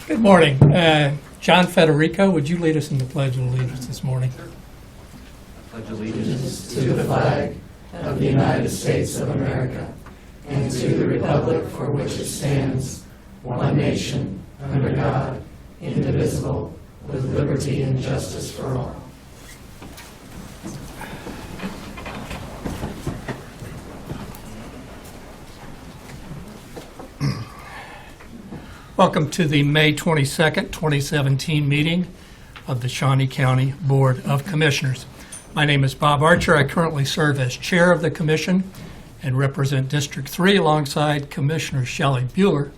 Good morning. John Federico, would you lead us in the Pledge of Allegiance this morning? Pledge allegiance to the flag of the United States of America and to the republic for which it stands, one nation, under God, indivisible, with liberty and justice for all. Welcome to the May 22nd, 2017 meeting of the Shawnee County Board of Commissioners. My name is Bob Archer. I currently serve as chair of the commission and represent District 3 alongside Commissioner Shelley Bueller,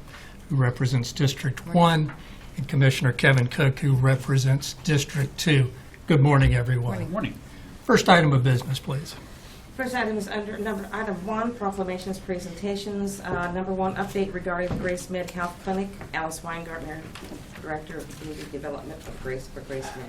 who represents District 1, and Commissioner Kevin Cook, who represents District 2. Good morning, everyone. Good morning. First item of business, please. First item is under item 1, proclamations, presentations. Number 1, update regarding the Grace Med Health Clinic. Alice Weingartner, Director of Community Development for Grace Med.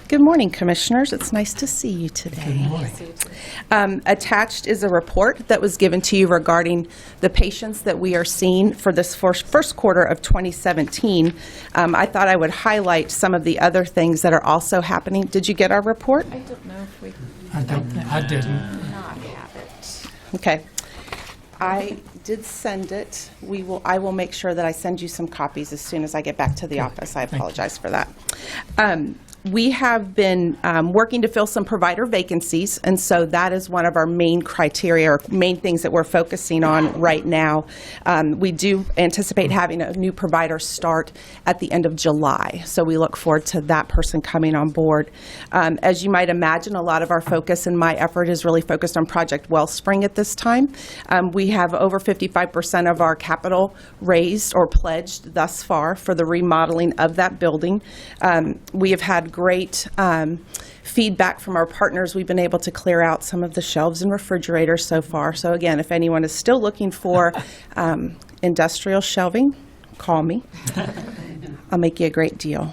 Good morning, Commissioners. It's nice to see you today. Good morning. Attached is a report that was given to you regarding the patients that we are seeing for this first quarter of 2017. I thought I would highlight some of the other things that are also happening. Did you get our report? I don't know if we I didn't. not have it. Okay. I did send it. I will make sure that I send you some copies as soon as I get back to the office. I apologize for that. We have been working to fill some provider vacancies, and so that is one of our main criteria, or main things that we're focusing on right now. We do anticipate having a new provider start at the end of July, so we look forward to that person coming on board. As you might imagine, a lot of our focus and my effort is really focused on Project Wellspring at this time. We have over 55% of our capital raised or pledged thus far for the remodeling of that building. We have had great feedback from our partners. We've been able to clear out some of the shelves and refrigerators so far. So again, if anyone is still looking for industrial shelving, call me. I'll make you a great deal.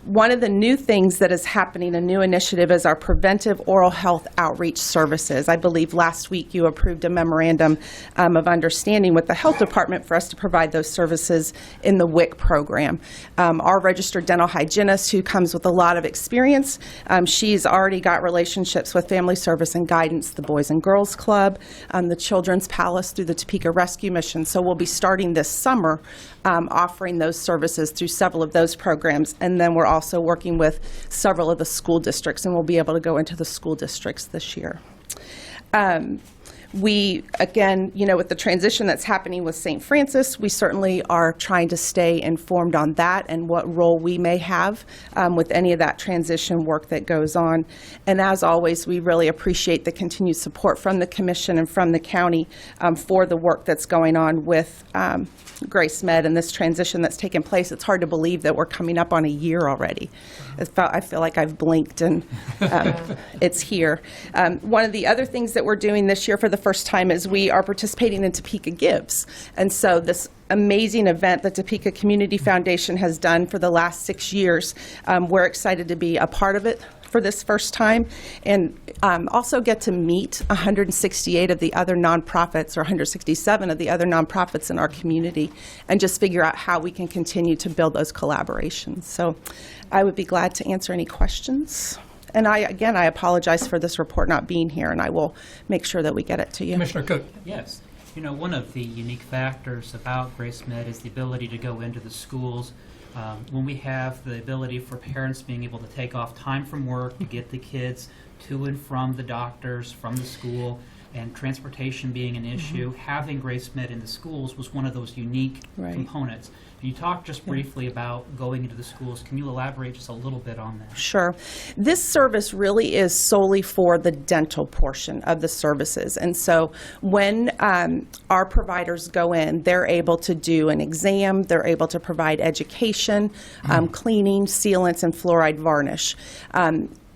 One of the new things that is happening, a new initiative, is our preventive oral health outreach services. I believe last week you approved a memorandum of understanding with the health department for us to provide those services in the WIC program. Our registered dental hygienist, who comes with a lot of experience, she's already got relationships with Family Service and Guidance, the Boys and Girls Club, the Children's Palace through the Topeka Rescue Mission. So we'll be starting this summer offering those services through several of those programs. And then we're also working with several of the school districts, and we'll be able to go into the school districts this year. We, again, with the transition that's happening with St. Francis, we certainly are trying to stay informed on that and what role we may have with any of that transition work that goes on. And as always, we really appreciate the continued support from the Commission and from the county for the work that's going on with Grace Med and this transition that's taken place. It's hard to believe that we're coming up on a year already. I feel like I've blinked and it's here. One of the other things that we're doing this year for the first time is we are participating in Topeka Gives. And so this amazing event that Topeka Community Foundation has done for the last 6 years, we're excited to be a part of it for this first time, and also get to meet 168 of the other nonprofits, or 167 of the other nonprofits in our community, and just figure out how we can continue to build those collaborations. So I would be glad to answer any questions. And I apologize for this report not being here, and I will make sure that we get it to you. Commissioner Cook. Yes. One of the unique factors about Grace Med is the ability to go into the schools when we have the ability for parents being able to take off time from work to get the kids to and from the doctors, from the school, and transportation being an issue. Having Grace Med in the schools was one of those unique components. You talked just briefly about going into the schools. Can you elaborate just a little bit on that? Sure. This service really is solely for the dental portion of the services. And so when our providers go in, they're able to do an exam, they're able to provide education, cleaning, sealants, and fluoride varnish.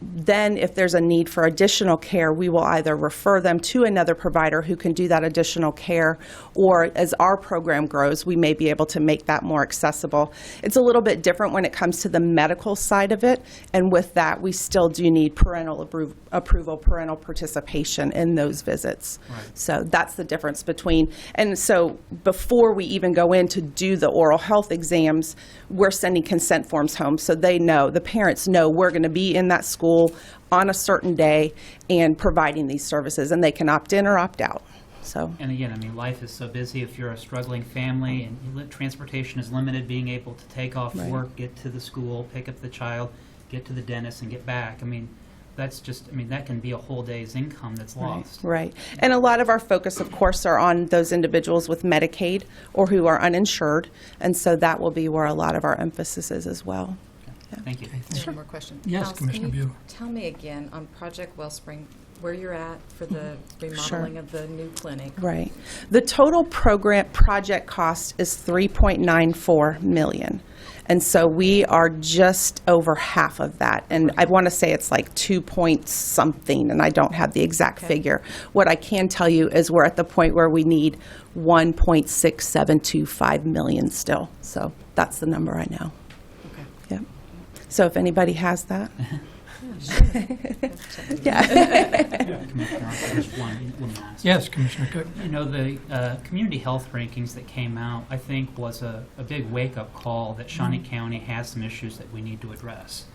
Then if there's a need for additional care, we will either refer them to another provider who can do that additional care, or as our program grows, we may be able to make that more accessible. It's a little bit different when it comes to the medical side of it, and with that, we still do need parental approval, parental participation in those visits. Right. So that's the difference between, and so before we even go in to do the oral health exams, we're sending consent forms home so they know, the parents know we're going to be in that school on a certain day and providing these services, and they can opt in or opt out. So, And again, I mean, life is so busy. If you're a struggling family and transportation is limited, being able to take off Right. work, get to the school, pick up the child, get to the dentist, and get back. I mean, that's just, I mean, that can be a whole day's income that's lost. right. And a lot of our focus, of course, are on those individuals with Medicaid or who are uninsured, and so that will be where a lot of our emphasis is as well. Thank you. One more question. Yes, Alice, Commissioner can you Buell. tell me again on Project Wellspring, where you're at for the remodeling of the new clinic? Right. The total program project cost is $3.94 million. And so we are just over half of that. And I want to say it's like 2 point something, and I don't have the exact Okay. figure. What I can tell you is we're at the point where we need 1.6725 million still. So that's the number I know. Okay. Yep. So if anybody has that. Yeah. Commissioner, just one last. Yes, Commissioner Cook. You know, the community health rankings that came out, I think, was a big wake-up call that Shawnee County has some issues that we need to address.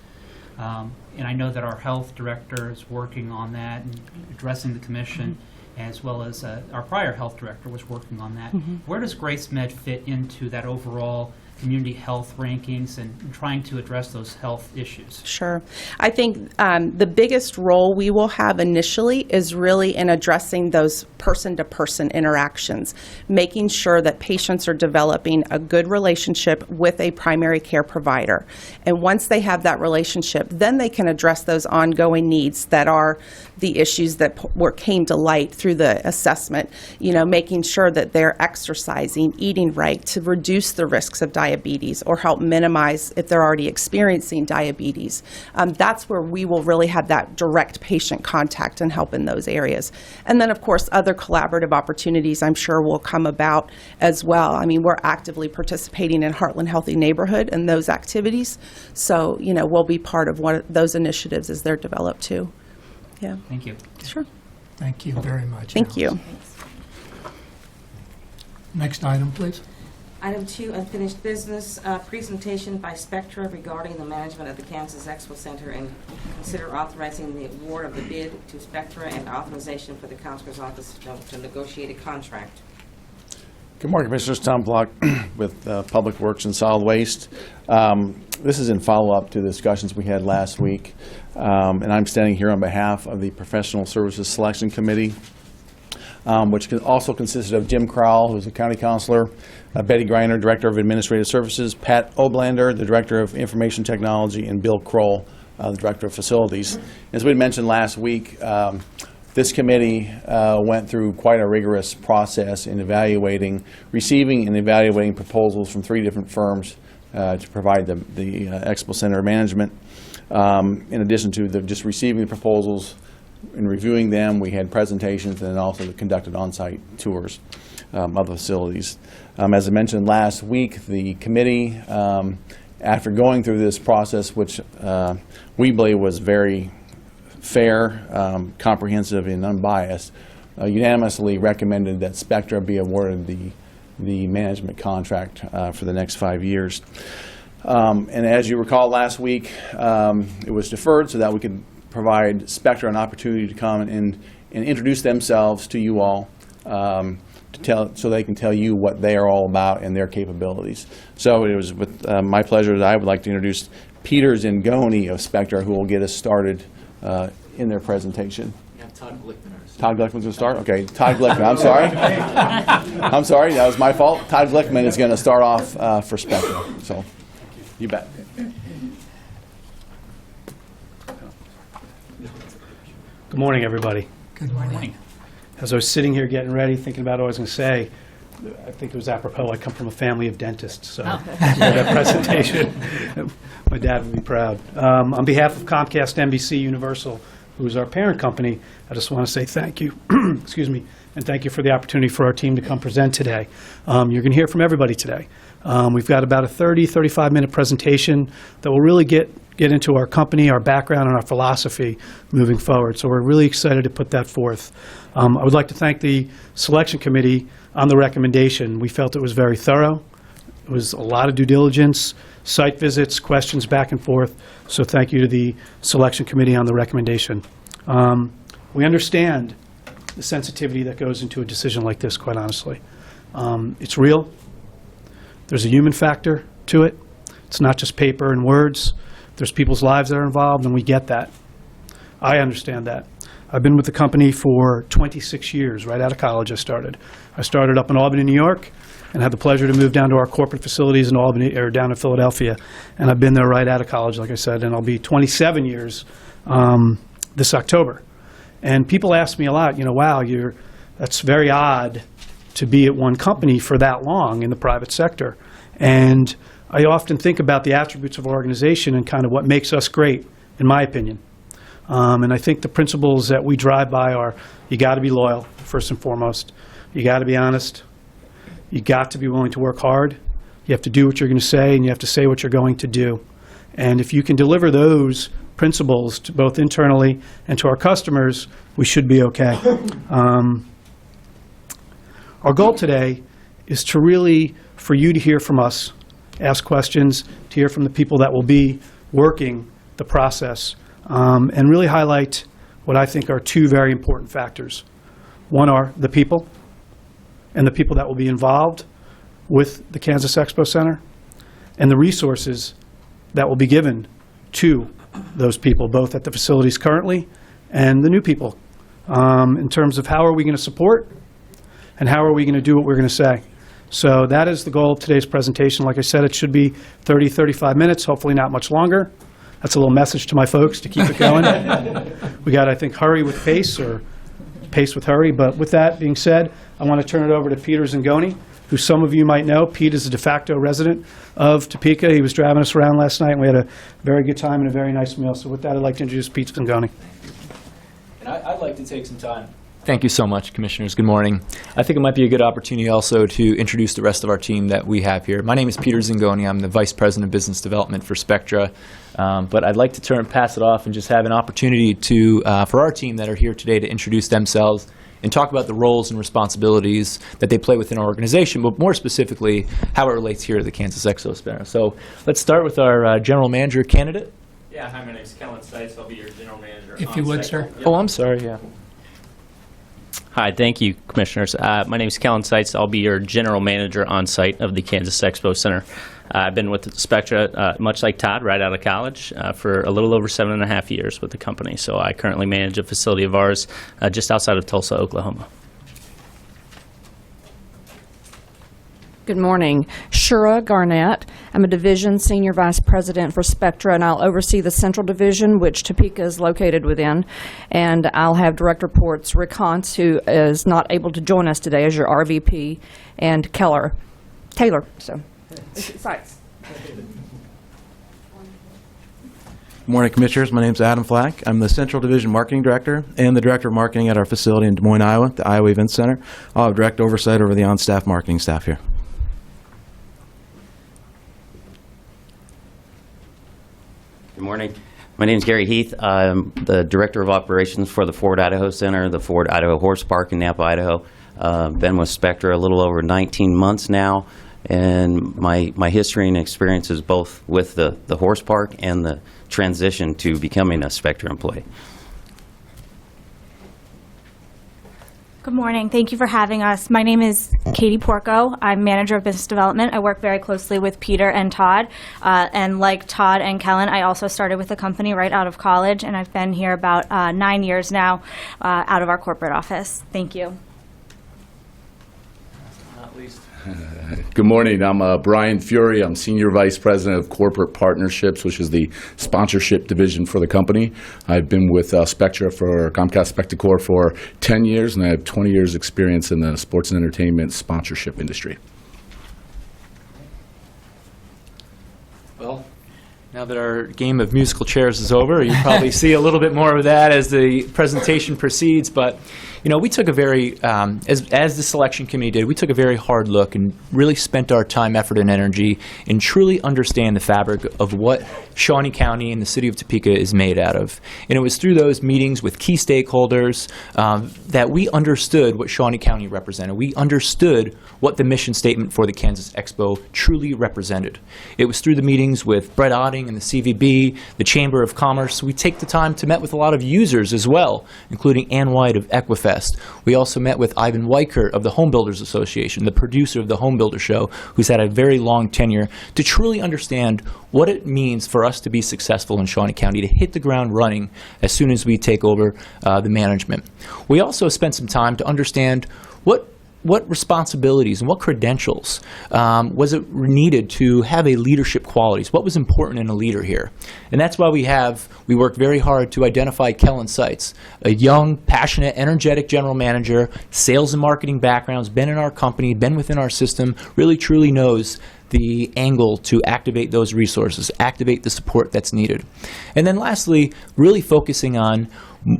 And I know that our health director is working on that and addressing the commission, as well as our prior health director was working on that. Where does Grace Med fit into that overall community health rankings and trying to address those health issues? Sure. I think the biggest role we will have initially is really in addressing those person-to-person interactions, making sure that patients are developing a good relationship with a primary care provider. And once they have that relationship, then they can address those ongoing needs that are the issues that came to light through the assessment, you know, making sure that they're exercising, eating right to reduce the risks of diabetes or help minimize if they're already experiencing diabetes. That's where we will really have that direct patient contact and help in those areas. And then, of course, other collaborative opportunities I'm sure will come about as well. I mean, we're actively participating in Heartland Healthy Neighborhood and those activities. So, you know, we'll be part of one of those initiatives as they're developed too. Yeah. Thank you. Sure. Thank you very much. Thank you. Next item, please. Item 2, unfinished business, presentation by Spectra regarding the management of the Kansas Expo Center, and consider authorizing the award of the bid to Spectra and authorization for the Counselor's Office to negotiate a contract. Good morning, Commissioners. Tom Block with Public Works and Solid Waste. This is in follow-up to the discussions we had last week, and I'm standing here on behalf of the Professional Services Selection Committee, which also consisted of Jim Crowell, who's a county counselor, Betty Greiner, Director of Administrative Services, Pat Oblander, the Director of Information Technology, and Bill Kroll, the Director of Facilities. As we mentioned last week, this committee went through quite a rigorous process in receiving and evaluating proposals from 3 different firms to provide the Expo Center management. In addition to just receiving the proposals and reviewing them, we had presentations and also conducted on-site tours of the facilities. As I mentioned last week, the committee, after going through this process, which we believe was very fair, comprehensive, and unbiased, unanimously recommended that Spectra be awarded the management contract for the next 5 years. And as you recall last week, it was deferred so that we could provide Spectra an opportunity to come and introduce themselves to you all, so they can tell you what they are all about and their capabilities. So it was with my pleasure that I would like to introduce Peter Zingoni of Spectra, who will get us started in their presentation. Todd Glickman. Todd Glickman's going to start? Okay, Todd Glickman, I'm sorry. I'm sorry, that was my fault. Todd Glickman is going to start off for Spectra, so you bet. Good morning, everybody. Good morning. Morning. As I was sitting here getting ready, thinking about what I was going to say, I think it was apropos, I come from a family of dentists, so that presentation, my dad would be proud. On behalf of Comcast, NBC, Universal, who is our parent company, I just want to say thank you, excuse me, and thank you for the opportunity for our team to come present today. You're going to hear from everybody today. We've got about a 35-minute presentation that will really get into our company, our background, and our philosophy moving forward. So we're really excited to put that forth. I would like to thank the selection committee on the recommendation. We felt it was very thorough. It was a lot of due diligence, site visits, questions back and forth. So thank you to the selection committee on the recommendation. We understand the sensitivity that goes into a decision like this, quite honestly. It's real. There's a human factor to it. It's not just paper and words. There's people's lives that are involved, and we get that. I understand that. I've been with the company for 26 years. Right out of college I started. I started up in Albany, New York, and had the pleasure to move down to our corporate facilities in Albany, or down in Philadelphia. And I've been there right out of college, like I said, and I'll be 27 years this October. And people ask me a lot, wow, that's very odd to be at one company for that long in the private sector. And I often think about the attributes of our organization and kind of what makes us great, in my opinion. And I think the principles that we drive by are, you got to be loyal, first and foremost. You got to be honest. You got to be willing to work hard. You have to do what you're going to say, and you have to say what you're going to do. And if you can deliver those principles to both internally and to our customers, we should be okay. Our goal today is to really, for you to hear from us, ask questions, to hear from the people that will be working the process, and really highlight what I think are two very important factors. One are the people, and the people that will be involved with the Kansas Expo Center, and the resources that will be given to those people, both at the facilities currently and the new people, in terms of how are we going to support and how are we going to do what we're going to say. So that is the goal of today's presentation. Like I said, it should be 30, 35 minutes, hopefully not much longer. That's a little message to my folks to keep it going. We got, I think, hurry with pace, or pace with hurry. But with that being said, I want to turn it over to Peter Zingoni, who some of you might know. Pete is a de facto resident of Topeka. He was driving us around last night, and we had a very good time and a very nice meal. So with that, I'd like to introduce Pete Zingoni. And I'd like to take some time. Thank you so much, Commissioners. Good morning. I think it might be a good opportunity also to introduce the rest of our team that we have here. My name is Peter Zingoni. I'm the Vice President of Business Development for Spectra. But I'd like to pass it off and just have an opportunity to, for our team that are here today, to introduce themselves and talk about the roles and responsibilities that they play within our organization, but more specifically, how it relates here to the Kansas Expo Center. So let's start with our General Manager candidate. Yeah, hi, my name is Kellen Seitz. I'll be your General Manager. If you would, sir. Oh, I'm sorry, yeah. Hi, thank you, Commissioners. My name is Kellen Seitz. I'll be your General Manager on site of the Kansas Expo Center. I've been with Spectra, much like Todd, right out of college, for a little over 7.5 years with the company. So I currently manage a facility of ours just outside of Tulsa, Oklahoma. Good morning. Shura Garnett. I'm a Division Senior Vice President for Spectra, and I'll oversee the Central Division, which Topeka is located within. And I'll have direct reports Rick Hunt, who is not able to join us today as your RVP, and Taylor. So, Sites. Good morning, Commissioners. My name is Adam Flack. I'm the Central Division Marketing Director and the Director of Marketing at our facility in Des Moines, Iowa, the Iowa Event Center. I'll have direct oversight over the on-staff marketing staff here. Good morning. My name is Gary Heath. I'm the Director of Operations for the Ford Idaho Center, the Ford Idaho Horse Park in Nampa, Idaho. Been with Spectra a little over 19 months now, and my history and experience is both with the horse park and the transition to becoming a Spectra employee. Good morning. Thank you for having us. My name is Katie Porco. I'm Manager of Business Development. I work very closely with Peter and Todd. And like Todd and Kellen, I also started with the company right out of college, and I've been here about 9 years now out of our corporate office. Thank you. Not least. Good morning. I'm Brian Fury. I'm Senior Vice President of Corporate Partnerships, which is the sponsorship division for the company. I've been with Spectra for Comcast Spectacor for 10 years, and I have 20 years experience in the sports and entertainment sponsorship industry. Well, now that our game of musical chairs is over, you probably see a little bit more of that as the presentation proceeds. But, you know, we took a very, as the selection committee did, we took a very hard look and really spent our time, effort, and energy in truly understand the fabric of what Shawnee County and the city of Topeka is made out of. And it was through those meetings with key stakeholders that we understood what Shawnee County represented. We understood what the mission statement for the Kansas Expo truly represented. It was through the meetings with Brett Otting and the CVB, the Chamber of Commerce. We take the time to met with a lot of users as well, including Ann White of Equifest. We also met with Ivan Weichert of the Home Builders Association, the producer of the Home Builder Show, who's had a very long tenure, to truly understand what it means for us to be successful in Shawnee County, to hit the ground running as soon as we take over the management. We also spent some time to understand what responsibilities and what credentials was it needed to have a leadership qualities? What was important in a leader here? And that's why we worked very hard to identify Kellen Seitz, a young, passionate, energetic general manager, sales and marketing backgrounds, been in our company, been within our system, really truly knows the angle to activate those resources, activate the support that's needed. And then lastly, really focusing on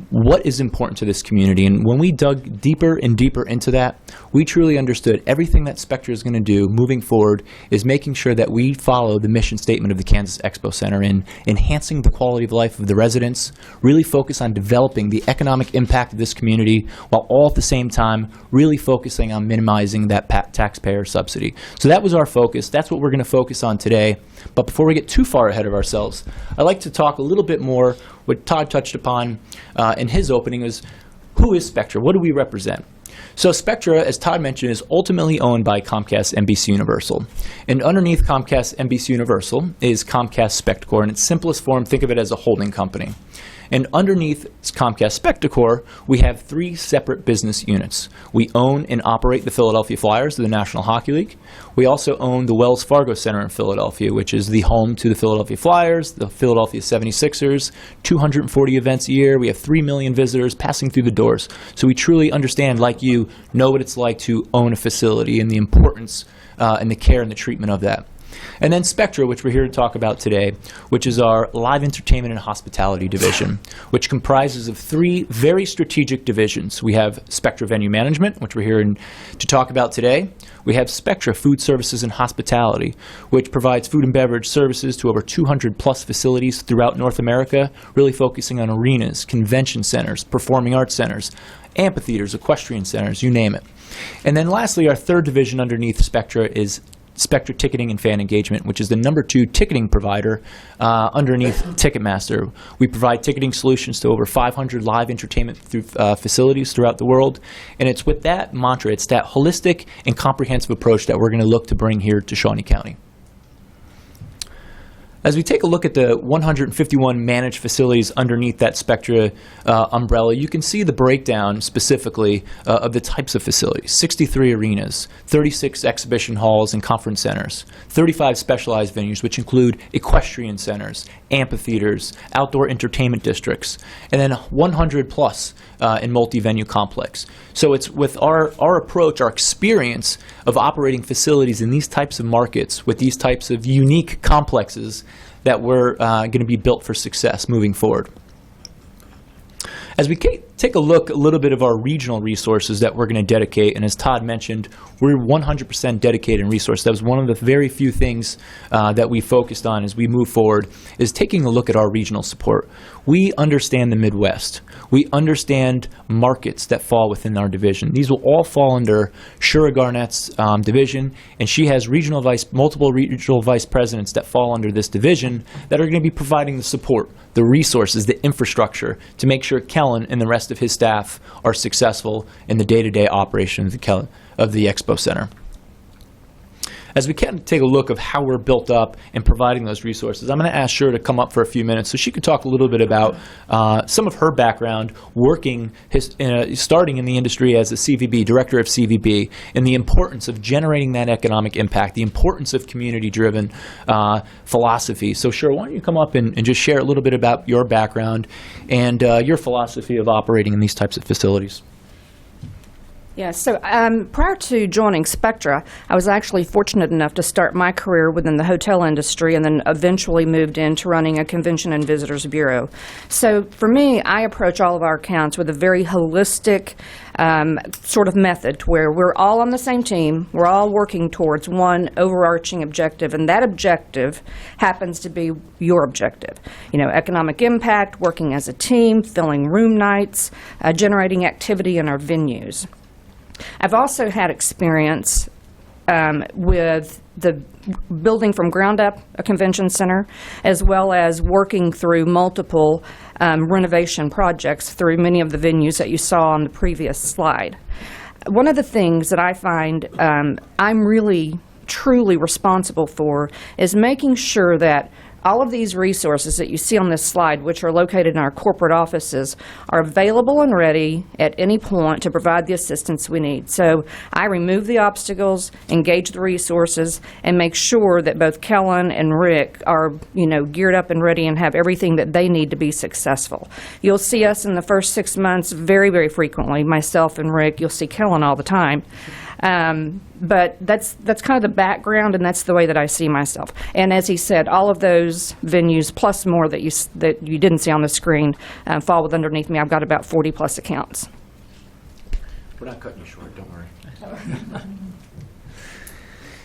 what is important to this community. And when we dug deeper and deeper into that, we truly understood everything that Spectra is going to do moving forward is making sure that we follow the mission statement of the Kansas Expo Center in enhancing the quality of life of the residents, really focus on developing the economic impact of this community, while all at the same time really focusing on minimizing that taxpayer subsidy. So that was our focus. That's what we're going to focus on today. But before we get too far ahead of ourselves, I'd like to talk a little bit more. What Todd touched upon in his opening is, who is Spectra? What do we represent? So Spectra, as Todd mentioned, is ultimately owned by Comcast NBC Universal. And underneath Comcast NBC Universal is Comcast Spectacor. In its simplest form, think of it as a holding company. And underneath Comcast Spectacor, we have 3 separate business units. We own and operate the Philadelphia Flyers of the National Hockey League. We also own the Wells Fargo Center in Philadelphia, which is the home to the Philadelphia Flyers, the Philadelphia 76ers, 240 events a year. We have 3 million visitors passing through the doors. So we truly understand, like you, know what it's like to own a facility and the importance and the care and the treatment of that. And then Spectra, which we're here to talk about today, which is our live entertainment and hospitality division, which comprises of 3 very strategic divisions. We have Spectra Venue Management, which we're here to talk about today. We have Spectra Food Services and Hospitality, which provides food and beverage services to over 200+ facilities throughout North America, really focusing on arenas, convention centers, performing arts centers, amphitheaters, equestrian centers, you name it. And then lastly, our 3rd division underneath Spectra is Spectra Ticketing and Fan Engagement, which is the #2 ticketing provider underneath Ticketmaster. We provide ticketing solutions to over 500 live entertainment facilities throughout the world. And it's with that mantra, it's that holistic and comprehensive approach that we're going to look to bring here to Shawnee County. As we take a look at the 151 managed facilities underneath that Spectra umbrella, you can see the breakdown specifically of the types of facilities. 63 arenas, 36 exhibition halls and conference centers, 35 specialized venues, which include equestrian centers, amphitheaters, outdoor entertainment districts, and then 100+ in multi-venue complex. So it's with our approach, our experience of operating facilities in these types of markets with these types of unique complexes that we're going to be built for success moving forward. As we take a look a little bit of our regional resources that we're going to dedicate, and as Todd mentioned, we're 100% dedicated in resource. That was one of the very few things that we focused on as we move forward, is taking a look at our regional support. We understand the Midwest. We understand markets that fall within our division. These will all fall under Shura Garnett's division, and she has multiple regional vice presidents that fall under this division that are going to be providing the support, the resources, the infrastructure to make sure Kellen and the rest of his staff are successful in the day-to-day operation of the Expo Center. As we can take a look of how we're built up and providing those resources, I'm going to ask Shira to come up for a few minutes so she could talk a little bit about some of her background working, starting in the industry as a CVB, director of CVB, and the importance of generating that economic impact, the importance of community-driven philosophy. So Shira, why don't you come up and just share a little bit about your background and your philosophy of operating in these types of facilities. Yeah, so prior to joining Spectra, I was actually fortunate enough to start my career within the hotel industry and then eventually moved into running a convention and visitors bureau. So for me, I approach all of our accounts with a very holistic sort of method where we're all on the same team, we're all working towards one overarching objective, and that objective happens to be your objective. You know, economic impact, working as a team, filling room nights, generating activity in our venues. I've also had experience with the building from ground up a convention center, as well as working through multiple renovation projects through many of the venues that you saw on the previous slide. One of the things that I find I'm really truly responsible for is making sure that all of these resources that you see on this slide, which are located in our corporate offices, are available and ready at any point to provide the assistance we need. So I remove the obstacles, engage the resources, and make sure that both Kellen and Rick are, geared up and ready and have everything that they need to be successful. You'll see us in the first 6 months very, very frequently, myself and Rick. You'll see Kellen all the time. But that's kind of the background, and that's the way that I see myself. And as he said, all of those venues plus more that you didn't see on the screen fall with underneath me. I've got about 40 plus accounts. We're not cutting you short, don't worry.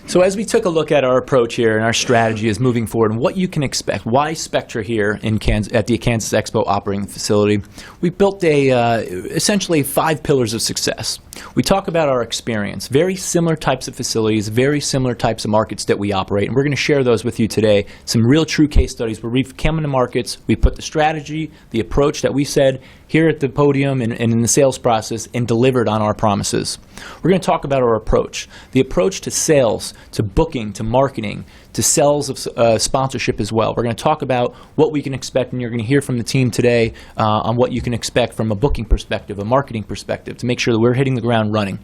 So as we took a look at our approach here and our strategy is moving forward and what you can expect, why Spectra here in at the Kansas Expo operating facility, we built essentially 5 pillars of success. We talk about our experience, very similar types of facilities, very similar types of markets that we operate, and we're going to share those with you today. Some real true case studies where we've come into markets, we put the strategy, the approach that we said here at the podium and in the sales process and delivered on our promises. We're going to talk about our approach, the approach to sales, to booking, to marketing, to sales of sponsorship as well. We're going to talk about what we can expect, and you're going to hear from the team today on what you can expect from a booking perspective, a marketing perspective, to make sure that we're hitting the ground running.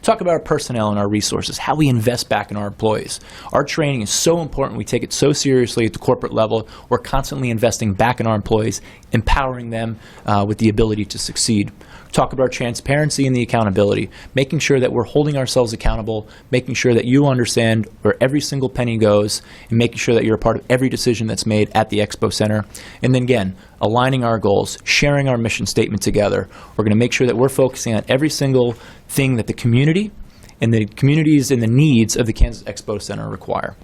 Talk about our personnel and our resources, how we invest back in our employees. Our training is so important. We take it so seriously at the corporate level. We're constantly investing back in our employees, empowering them with the ability to succeed. Talk about transparency and the accountability, making sure that we're holding ourselves accountable, making sure that you understand where every single penny goes, and making sure that you're a part of every decision that's made at the Expo Center. And then again, aligning our goals, sharing our mission statement together. We're going to make sure that we're focusing on every single thing that the community and the communities and the needs of the Kansas Expo Center require.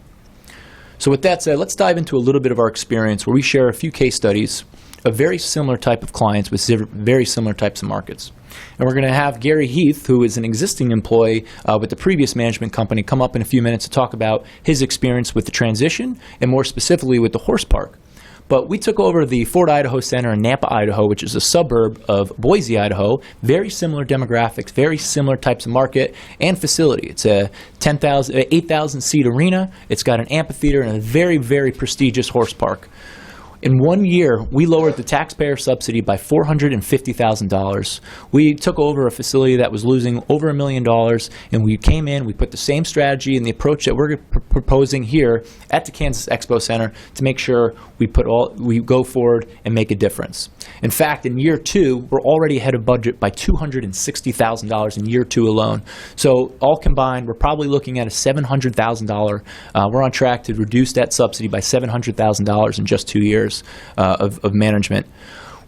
So with that said, let's dive into a little bit of our experience where we share a few case studies of very similar type of clients with very similar types of markets. And we're going to have Gary Heath, who is an existing employee with the previous management company, come up in a few minutes to talk about his experience with the transition and more specifically with the horse park. But we took over the Fort Idaho Center in Nampa, Idaho, which is a suburb of Boise, Idaho. Very similar demographics, very similar types of market and facility. It's a 8,000 seat arena. It's got an amphitheater and a very, very prestigious horse park. In 1 year, we lowered the taxpayer subsidy by $450,000. We took over a facility that was losing over $1 million, and we came in, we put the same strategy and the approach that we're proposing here at the Kansas Expo Center to make sure we go forward and make a difference. In fact, in year 2, we're already ahead of budget by $260,000 in year 2 alone. So all combined, we're probably looking at a $700,000. We're on track to reduce that subsidy by $700,000 in just 2 years. Of management.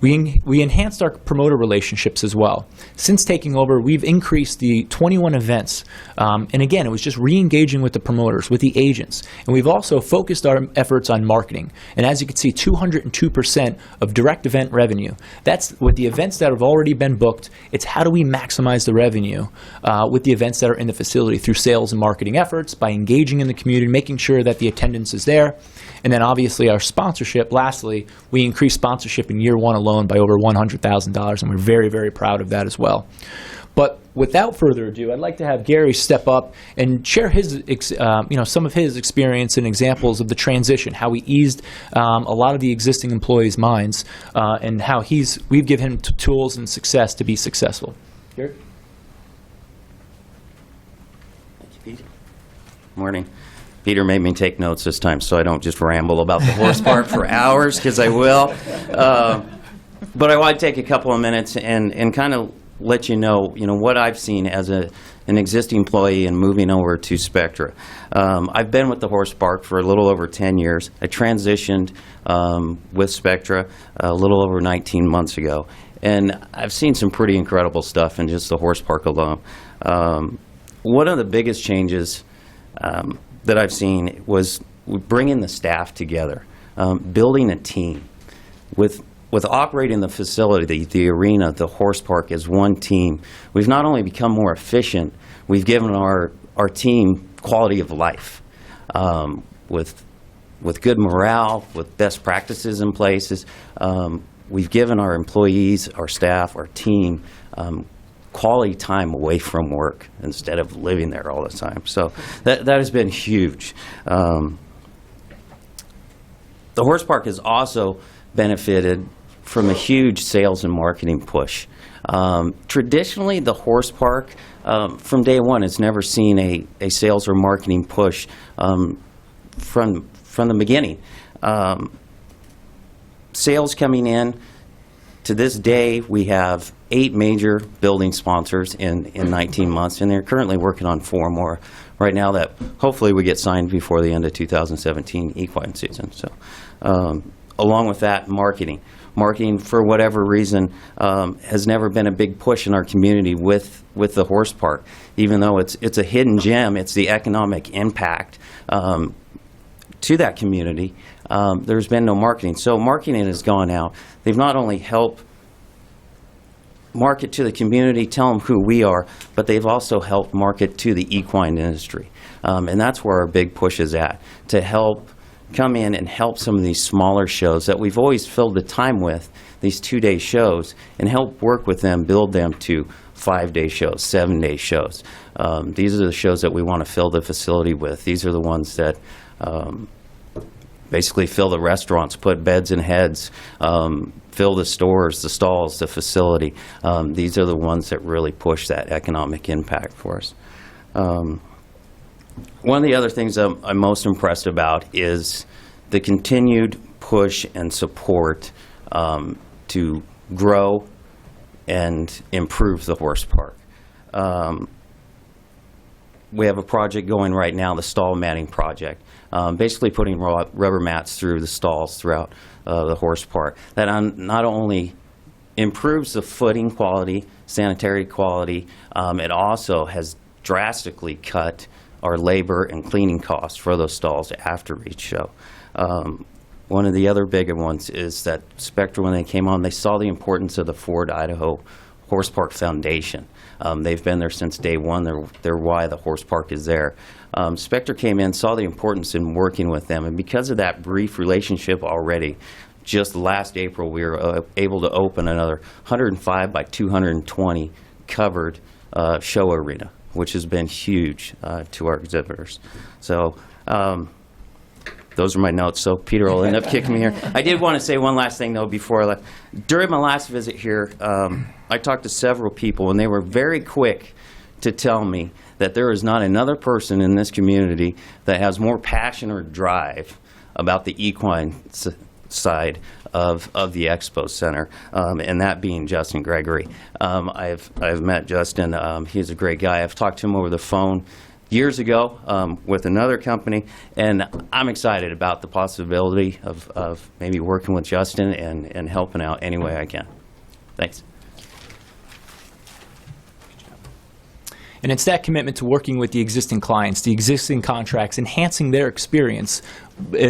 We enhanced our promoter relationships as well. Since taking over, we've increased the 21 events. And again, it was just re-engaging with the promoters, with the agents. And we've also focused our efforts on marketing. And as you can see, 202% of direct event revenue. That's with the events that have already been booked. It's how do we maximize the revenue with the events that are in the facility through sales and marketing efforts, by engaging in the community, making sure that the attendance is there. And then obviously our sponsorship, lastly, we increased sponsorship in year 1 alone by over $100,000, and we're very, very proud of that as well. But without further ado, I'd like to have Gary step up and share his, some of his experience and examples of the transition, how he eased a lot of the existing employees' minds, and how we've given him tools and success to be successful. Gary? Morning. Peter made me take notes this time so I don't just ramble about the horse park for hours, because I will. But I want to take a couple of minutes and kind of let you know what I've seen as an existing employee and moving over to Spectra. I've been with the horse park for a little over 10 years. I transitioned with Spectra a little over 19 months ago, and I've seen some pretty incredible stuff in just the horse park alone. One of the biggest changes that I've seen was bringing the staff together, building a team. With operating the facility, the arena, the horse park as one team, we've not only become more efficient, we've given our team quality of life, with good morale, with best practices in places. We've given our employees, our staff, our team quality time away from work instead of living there all the time. So that has been huge. The horse park has also benefited from a huge sales and marketing push. Traditionally, the horse park, from day one, has never seen a sales or marketing push from the beginning. Sales coming in, to this day, we have 8 major building sponsors in 19 months, and they're currently working on 4 more right now that hopefully we get signed before the end of 2017 equine season. So, along with that, marketing. Marketing, for whatever reason, has never been a big push in our community with the horse park. Even though it's a hidden gem, it's the economic impact to that community. There's been no marketing. So marketing has gone out. They've not only helped market to the community, tell them who we are, but they've also helped market to the equine industry. And that's where our big push is at, to help come in and help some of these smaller shows that we've always filled the time with, these 2-day shows, and help work with them, build them to 5-day shows, 7-day shows. These are the shows that we want to fill the facility with. These are the ones that basically fill the restaurants, put beds and heads, fill the stores, the stalls, the facility. These are the ones that really push that economic impact for us. One of the other things I'm most impressed about is the continued push and support to grow and improve the horse park. We have a project going right now, the stall matting project, basically putting rubber mats through the stalls throughout the horse park. That not only improves the footing quality, sanitary quality, it also has drastically cut our labor and cleaning costs for those stalls after each show. One of the other bigger ones is that Spectra, when they came on, they saw the importance of the Ford Idaho Horse Park Foundation. They've been there since day one. They're why the horse park is there. Spectra came in, saw the importance in working with them, and because of that brief relationship already, just last April we were able to open another 105 by 220 covered show arena, which has been huge to our exhibitors. So those are my notes, so Peter will end up kicking me here. I did want to say one last thing, though, before I left. During my last visit here, I talked to several people, and they were very quick to tell me that there is not another person in this community that has more passion or drive about the equine side of the Expo Center, and that being Justin Gregory. I've met Justin. He's a great guy. I've talked to him over the phone years ago with another company, and I'm excited about the possibility of maybe working with Justin and helping out any way I can. Thanks. And it's that commitment to working with the existing clients, the existing contracts, enhancing their experience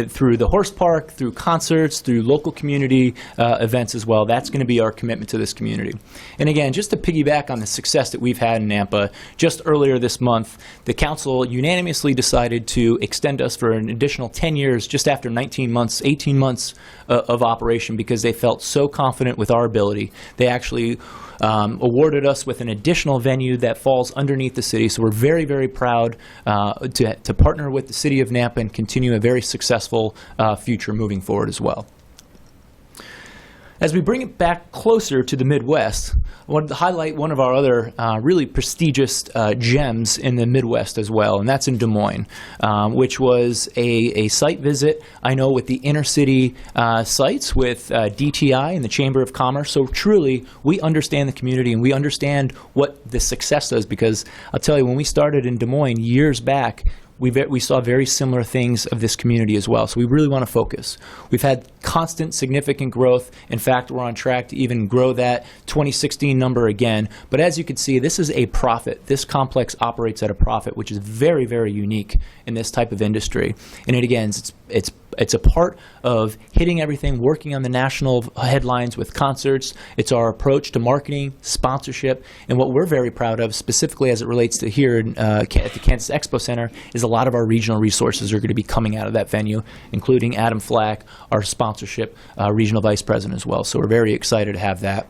through the horse park, through concerts, through local community events as well. That's going to be our commitment to this community. And again, just to piggyback on the success that we've had in Nampa, just earlier this month, the council unanimously decided to extend us for an additional 10 years just after 18 months of operation, because they felt so confident with our ability. They actually awarded us with an additional venue that falls underneath the city. So we're very, very proud to partner with the city of Nampa and continue a very successful future moving forward as well. As we bring it back closer to the Midwest, I wanted to highlight one of our other really prestigious gems in the Midwest as well, and that's in Des Moines, which was a site visit, I know, with the inner city sites with DTI and the Chamber of Commerce. So truly, we understand the community and we understand what the success does, because I'll tell you, when we started in Des Moines years back, we saw very similar things of this community as well. So we really want to focus. We've had constant, significant growth. In fact, we're on track to even grow that 2016 number again. But as you can see, this is a profit. This complex operates at a profit, which is very, very unique in this type of industry. And again, it's a part of hitting everything, working on the national headlines with concerts. It's our approach to marketing, sponsorship, and what we're very proud of, specifically as it relates to here at the Kansas Expo Center, is a lot of our regional resources are going to be coming out of that venue, including Adam Flack, our sponsorship regional vice president as well. So we're very excited to have that.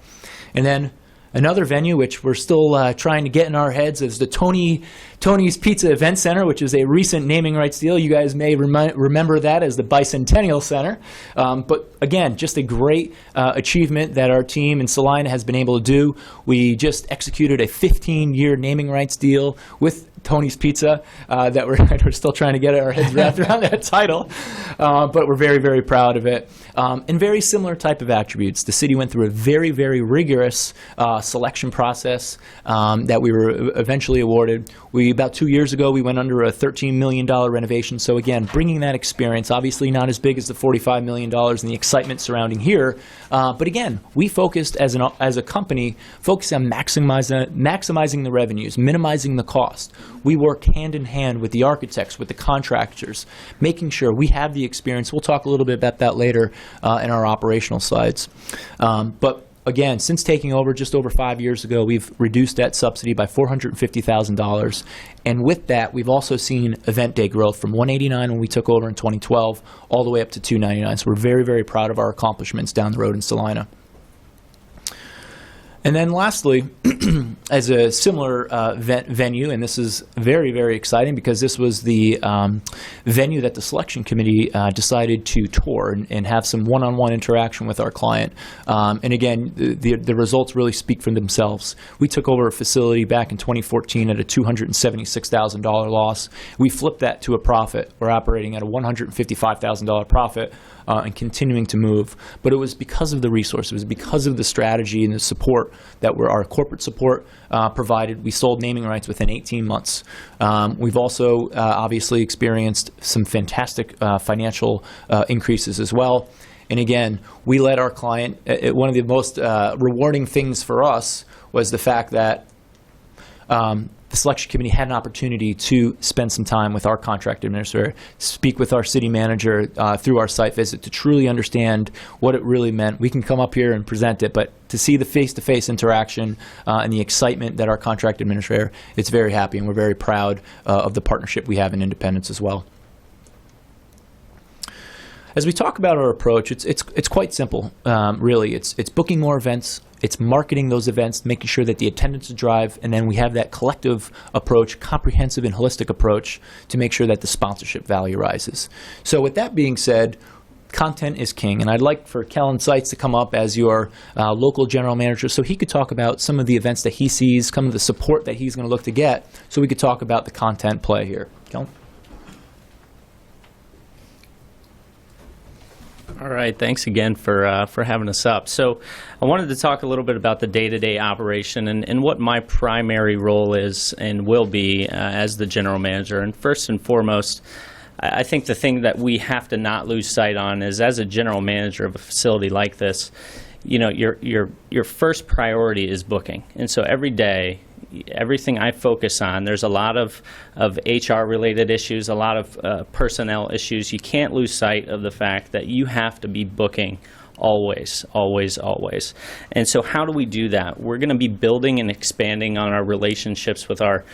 And then another venue, which we're still trying to get in our heads, is the Tony's Pizza Event Center, which is a recent naming rights deal. You guys may remember that as the Bicentennial Center. But again, just a great achievement that our team in Salina has been able to do. We just executed a 15-year naming rights deal with Tony's Pizza that we're still trying to get our heads wrapped around that title. But we're very, very proud of it. And very similar type of attributes. The city went through a very, very rigorous selection process that we were eventually awarded. About 2 years ago, we went under a $13 million renovation. So again, bringing that experience, obviously not as big as the $45 million and the excitement surrounding here. But again, we focused as a company, focused on maximizing the revenues, minimizing the cost. We work hand in hand with the architects, with the contractors, making sure we have the experience. We'll talk a little bit about that later in our operational slides. But again, since taking over just over 5 years ago, we've reduced that subsidy by $450,000. And with that, we've also seen event day growth from $189 when we took over in 2012 all the way up to $299. So we're very, very proud of our accomplishments down the road in Salina. And then lastly, as a similar venue, and this is very, very exciting because this was the venue that the selection committee decided to tour and have some one-on-one interaction with our client. And again, the results really speak for themselves. We took over a facility back in 2014 at a $276,000 loss. We flipped that to a profit. We're operating at a $155,000 profit. And continuing to move. But it was because of the resources, it was because of the strategy and the support that our corporate support provided. We sold naming rights within 18 months. We've also obviously experienced some fantastic financial increases as well. And again, we let our client, one of the most rewarding things for us was the fact that the selection committee had an opportunity to spend some time with our contract administrator, speak with our city manager through our site visit to truly understand what it really meant. We can come up here and present it, but to see the face-to-face interaction and the excitement that our contract administrator, it's very happy, and we're very proud of the partnership we have in Independence as well. As we talk about our approach, it's quite simple, really. It's booking more events, it's marketing those events, making sure that the attendance drive, and then we have that collective approach, comprehensive and holistic approach to make sure that the sponsorship value rises. So with that being said, content is king, and I'd like for Kellen Seitz to come up as your local general manager so he could talk about some of the events that he sees, some of the support that he's going to look to get, so we could talk about the content play here. Kellen? All right, thanks again for having us up. So I wanted to talk a little bit about the day-to-day operation and what my primary role is and will be as the general manager. And first and foremost, I think the thing that we have to not lose sight on is, as a general manager of a facility like this, you know, your first priority is booking. And so every day, everything I focus on, there's a lot of HR-related issues, a lot of personnel issues. You can't lose sight of the fact that you have to be booking always, always, always. And so how do we do that? We're going to be building and expanding on our relationships with our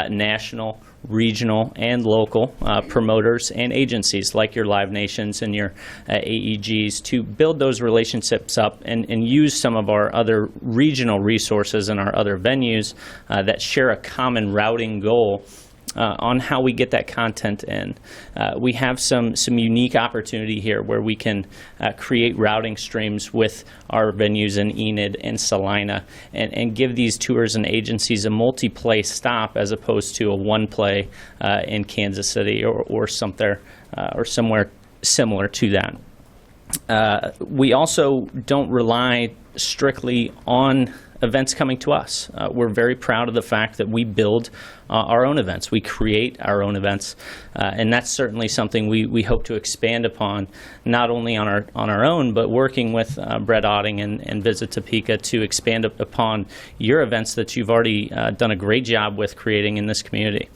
national, regional, and local promoters and agencies like your Live Nations and your AEGs to build those relationships up and use some of our other regional resources and our other venues that share a common routing goal on how we get that content in. We have some unique opportunity here where we can create routing streams with our venues in Enid and Salina and give these tours and agencies a multi-play stop as opposed to a one-play in Kansas City or somewhere similar to that. We also don't rely strictly on events coming to us. We're very proud of the fact that we build our own events. We create our own events, and that's certainly something we hope to expand upon, not only on our own, but working with Brett Otting and Visit Topeka to expand upon your events that you've already done a great job with creating in this community.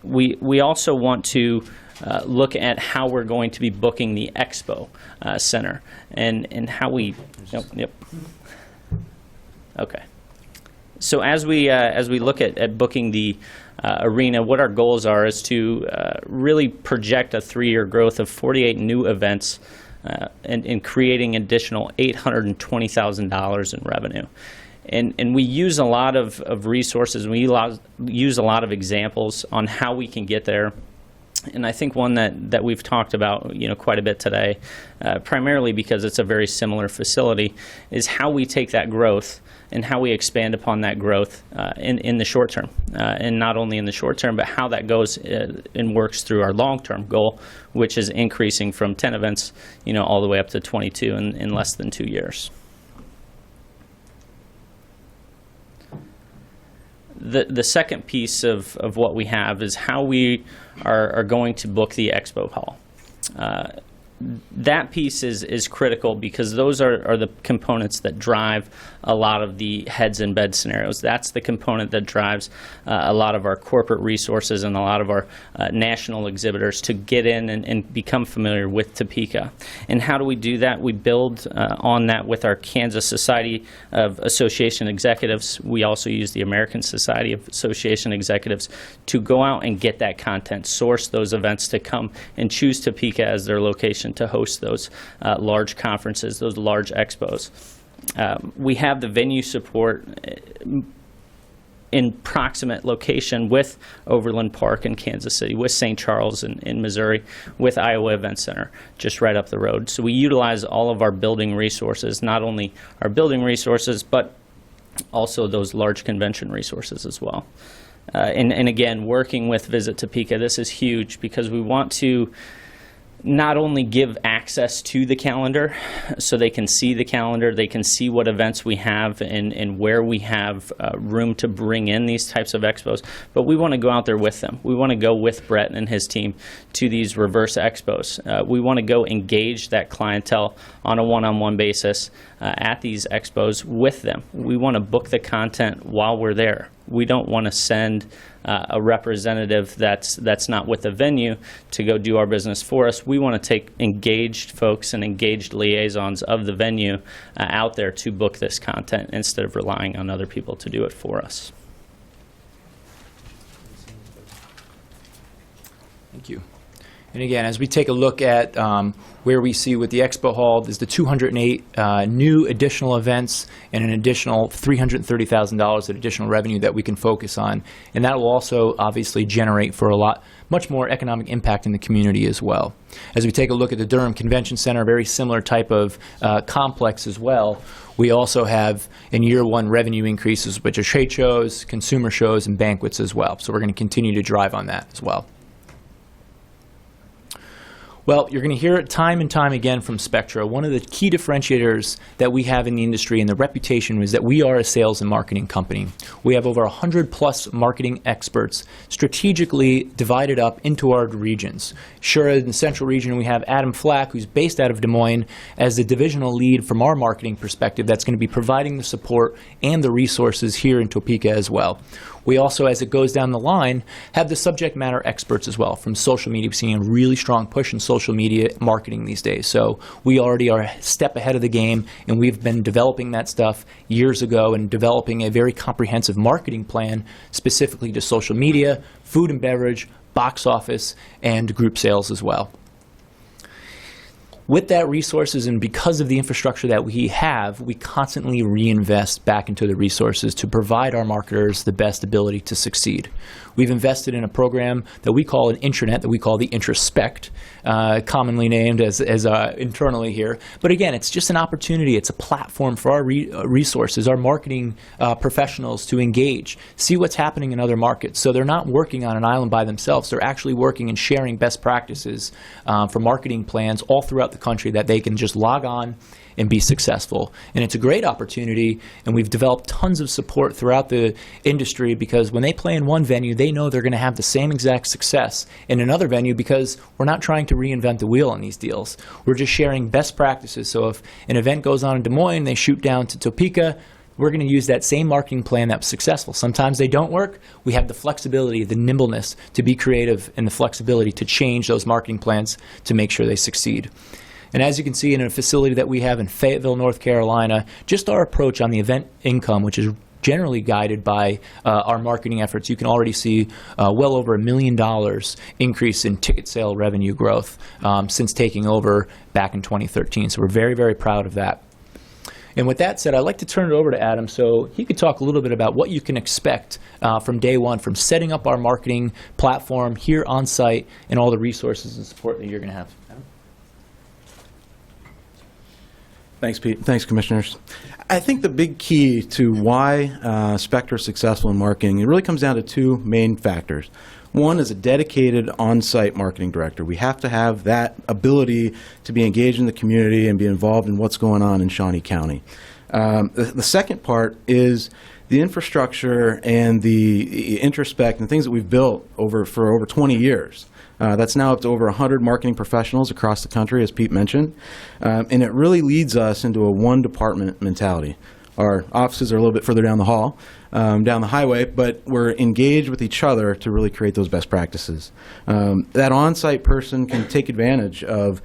We also want to look at how we're going to be booking the Expo Center and how we. Yep. Okay. So as we look at booking the arena, what our goals are is to really project a 3-year growth of 48 new events and creating additional $820,000 in revenue. And we use a lot of resources. We use a lot of examples on how we can get there. And I think one that we've talked about, quite a bit today, primarily because it's a very similar facility, is how we take that growth and how we expand upon that growth in the short term. And not only in the short term, but how that goes and works through our long-term goal, which is increasing from 10 events, all the way up to 22 in less than 2 years. The second piece of what we have is how we are going to book the expo hall. That piece is critical because those are the components that drive a lot of the heads in bed scenarios. That's the component that drives a lot of our corporate resources and a lot of our national exhibitors to get in and become familiar with Topeka. And how do we do that? We build on that with our Kansas Society of Association Executives. We also use the American Society of Association Executives to go out and get that content, source those events to come and choose Topeka as their location to host those large conferences, those large expos. We have the venue support in proximate location with Overland Park in Kansas City, with St. Charles in Missouri, with Iowa Event Center just right up the road. So we utilize all of our building resources, not only our building resources, but also those large convention resources as well. And again, working with Visit Topeka, this is huge because we want to not only give access to the calendar so they can see the calendar, they can see what events we have and where we have room to bring in these types of expos, but we want to go out there with them. We want to go with Brett and his team to these reverse expos. We want to go engage that clientele on a one-on-one basis at these expos with them. We want to book the content while we're there. We don't want to send a representative that's not with the venue to go do our business for us. We want to take engaged folks and engaged liaisons of the venue out there to book this content instead of relying on other people to do it for us. Thank you. And again, as we take a look at where we see with the Expo Hall, there's the 208 new additional events and an additional $330,000 of additional revenue that we can focus on. And that will also obviously generate for much more economic impact in the community as well. As we take a look at the Durham Convention Center, a very similar type of complex as well, we also have in year one revenue increases, which are trade shows, consumer shows, and banquets as well. So we're going to continue to drive on that as well. Well, you're going to hear it time and time again from Spectra. One of the key differentiators that we have in the industry and the reputation is that we are a sales and marketing company. We have over 100+ marketing experts strategically divided up into our regions. Sure, in the central region, we have Adam Flack, who's based out of Des Moines, as the divisional lead from our marketing perspective that's going to be providing the support and the resources here in Topeka as well. We also, as it goes down the line, have the subject matter experts as well. From social media, we're seeing a really strong push in social media marketing these days. So we already are a step ahead of the game, and we've been developing that stuff years ago and developing a very comprehensive marketing plan specifically to social media, food and beverage, box office, and group sales as well. With that resources and because of the infrastructure that we have, we constantly reinvest back into the resources to provide our marketers the best ability to succeed. We've invested in a program that we call an intranet, that we call the Introspect, commonly named as internally here. But again, it's just an opportunity. It's a platform for our resources, our marketing professionals to engage, see what's happening in other markets. So they're not working on an island by themselves. They're actually working and sharing best practices for marketing plans all throughout the country that they can just log on and be successful. And it's a great opportunity, and we've developed tons of support throughout the industry because when they play in one venue, they know they're going to have the same exact success in another venue because we're not trying to reinvent the wheel on these deals. We're just sharing best practices. So if an event goes on in Des Moines, they shoot down to Topeka, we're going to use that same marketing plan that was successful. Sometimes they don't work. We have the flexibility, the nimbleness to be creative and the flexibility to change those marketing plans to make sure they succeed. And as you can see in a facility that we have in Fayetteville, North Carolina, just our approach on the event income, which is generally guided by our marketing efforts, you can already see well over $1 million increase in ticket sale revenue growth since taking over back in 2013. So we're very, very proud of that. And with that said, I'd like to turn it over to Adam so he could talk a little bit about what you can expect from day one, from setting up our marketing platform here on site and all the resources and support that you're going to have. Adam? Thanks, Pete. Thanks, Commissioners. I think the big key to why Spectra is successful in marketing, it really comes down to two main factors. One is a dedicated on-site marketing director. We have to have that ability to be engaged in the community and be involved in what's going on in Shawnee County. The second part is the infrastructure and the Introspect and things that we've built for over 20 years. That's now up to over 100 marketing professionals across the country, as Pete mentioned. And it really leads us into a one-department mentality. Our offices are a little bit further down the hall, down the highway, but we're engaged with each other to really create those best practices. That on-site person can take advantage of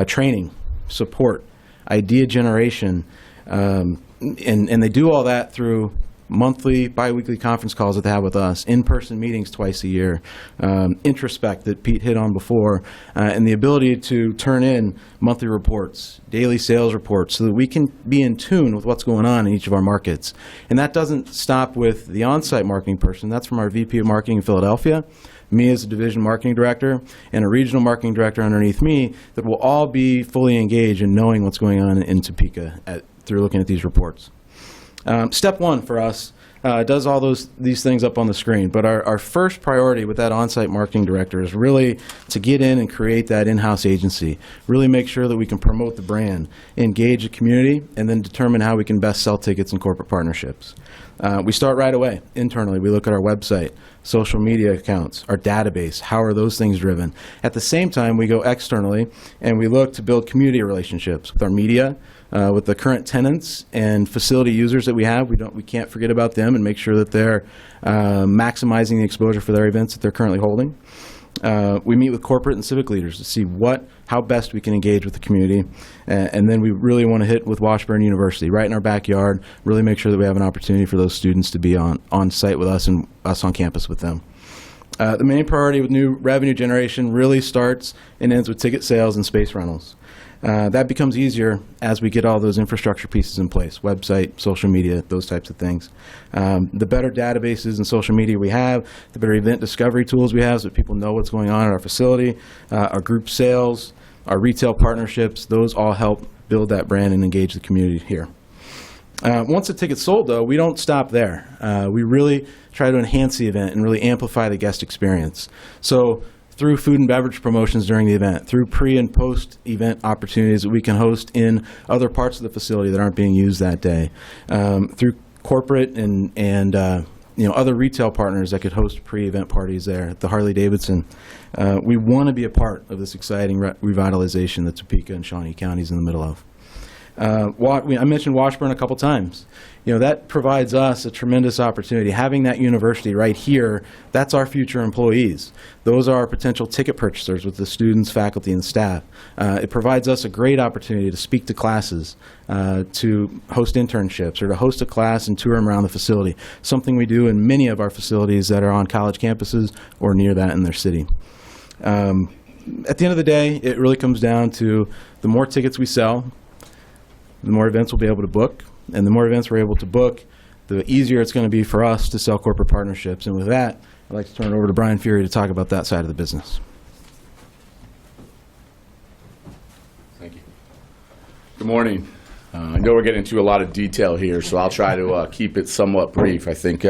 training, support, idea generation, and they do all that through monthly, bi-weekly conference calls that they have with us, in-person meetings twice a year, Introspect that Pete hit on before, and the ability to turn in monthly reports, daily sales reports, so that we can be in tune with what's going on in each of our markets. And that doesn't stop with the on-site marketing person. That's from our VP of Marketing in Philadelphia, me as a division marketing director, and a regional marketing director underneath me that will all be fully engaged in knowing what's going on in Topeka through looking at these reports. Step one for us does all these things up on the screen, but our first priority with that on-site marketing director is really to get in and create that in-house agency, really make sure that we can promote the brand, engage the community, and then determine how we can best sell tickets and corporate partnerships. We start right away internally. We look at our website, social media accounts, our database, how are those things driven. At the same time, we go externally and we look to build community relationships with our media, with the current tenants and facility users that we have. We can't forget about them and make sure that they're maximizing the exposure for their events that they're currently holding. We meet with corporate and civic leaders to see how best we can engage with the community. And then we really want to hit with Washburn University right in our backyard, really make sure that we have an opportunity for those students to be on site with us and us on campus with them. The main priority with new revenue generation really starts and ends with ticket sales and space rentals. That becomes easier as we get all those infrastructure pieces in place, website, social media, those types of things. The better databases and social media we have, the better event discovery tools we have so that people know what's going on at our facility, our group sales, our retail partnerships, those all help build that brand and engage the community here. Once the ticket's sold, though, we don't stop there. We really try to enhance the event and really amplify the guest experience. So through food and beverage promotions during the event, through pre- and post-event opportunities that we can host in other parts of the facility that aren't being used that day, through corporate and other retail partners that could host pre-event parties there at the Harley-Davidson. We want to be a part of this exciting revitalization that Topeka and Shawnee counties in the middle of. I mentioned Washburn a couple times. That provides us a tremendous opportunity. Having that university right here, that's our future employees. Those are our potential ticket purchasers with the students, faculty, and staff. It provides us a great opportunity to speak to classes, to host internships, or to host a class and tour them around the facility, something we do in many of our facilities that are on college campuses or near that in their city. At the end of the day, it really comes down to the more tickets we sell, the more events we'll be able to book. And the more events we're able to book, the easier it's going to be for us to sell corporate partnerships. And with that, I'd like to turn it over to Brian Fury to talk about that side of the business. Thank you. Good morning. I know we're getting into a lot of detail here, so I'll try to keep it somewhat brief. I think,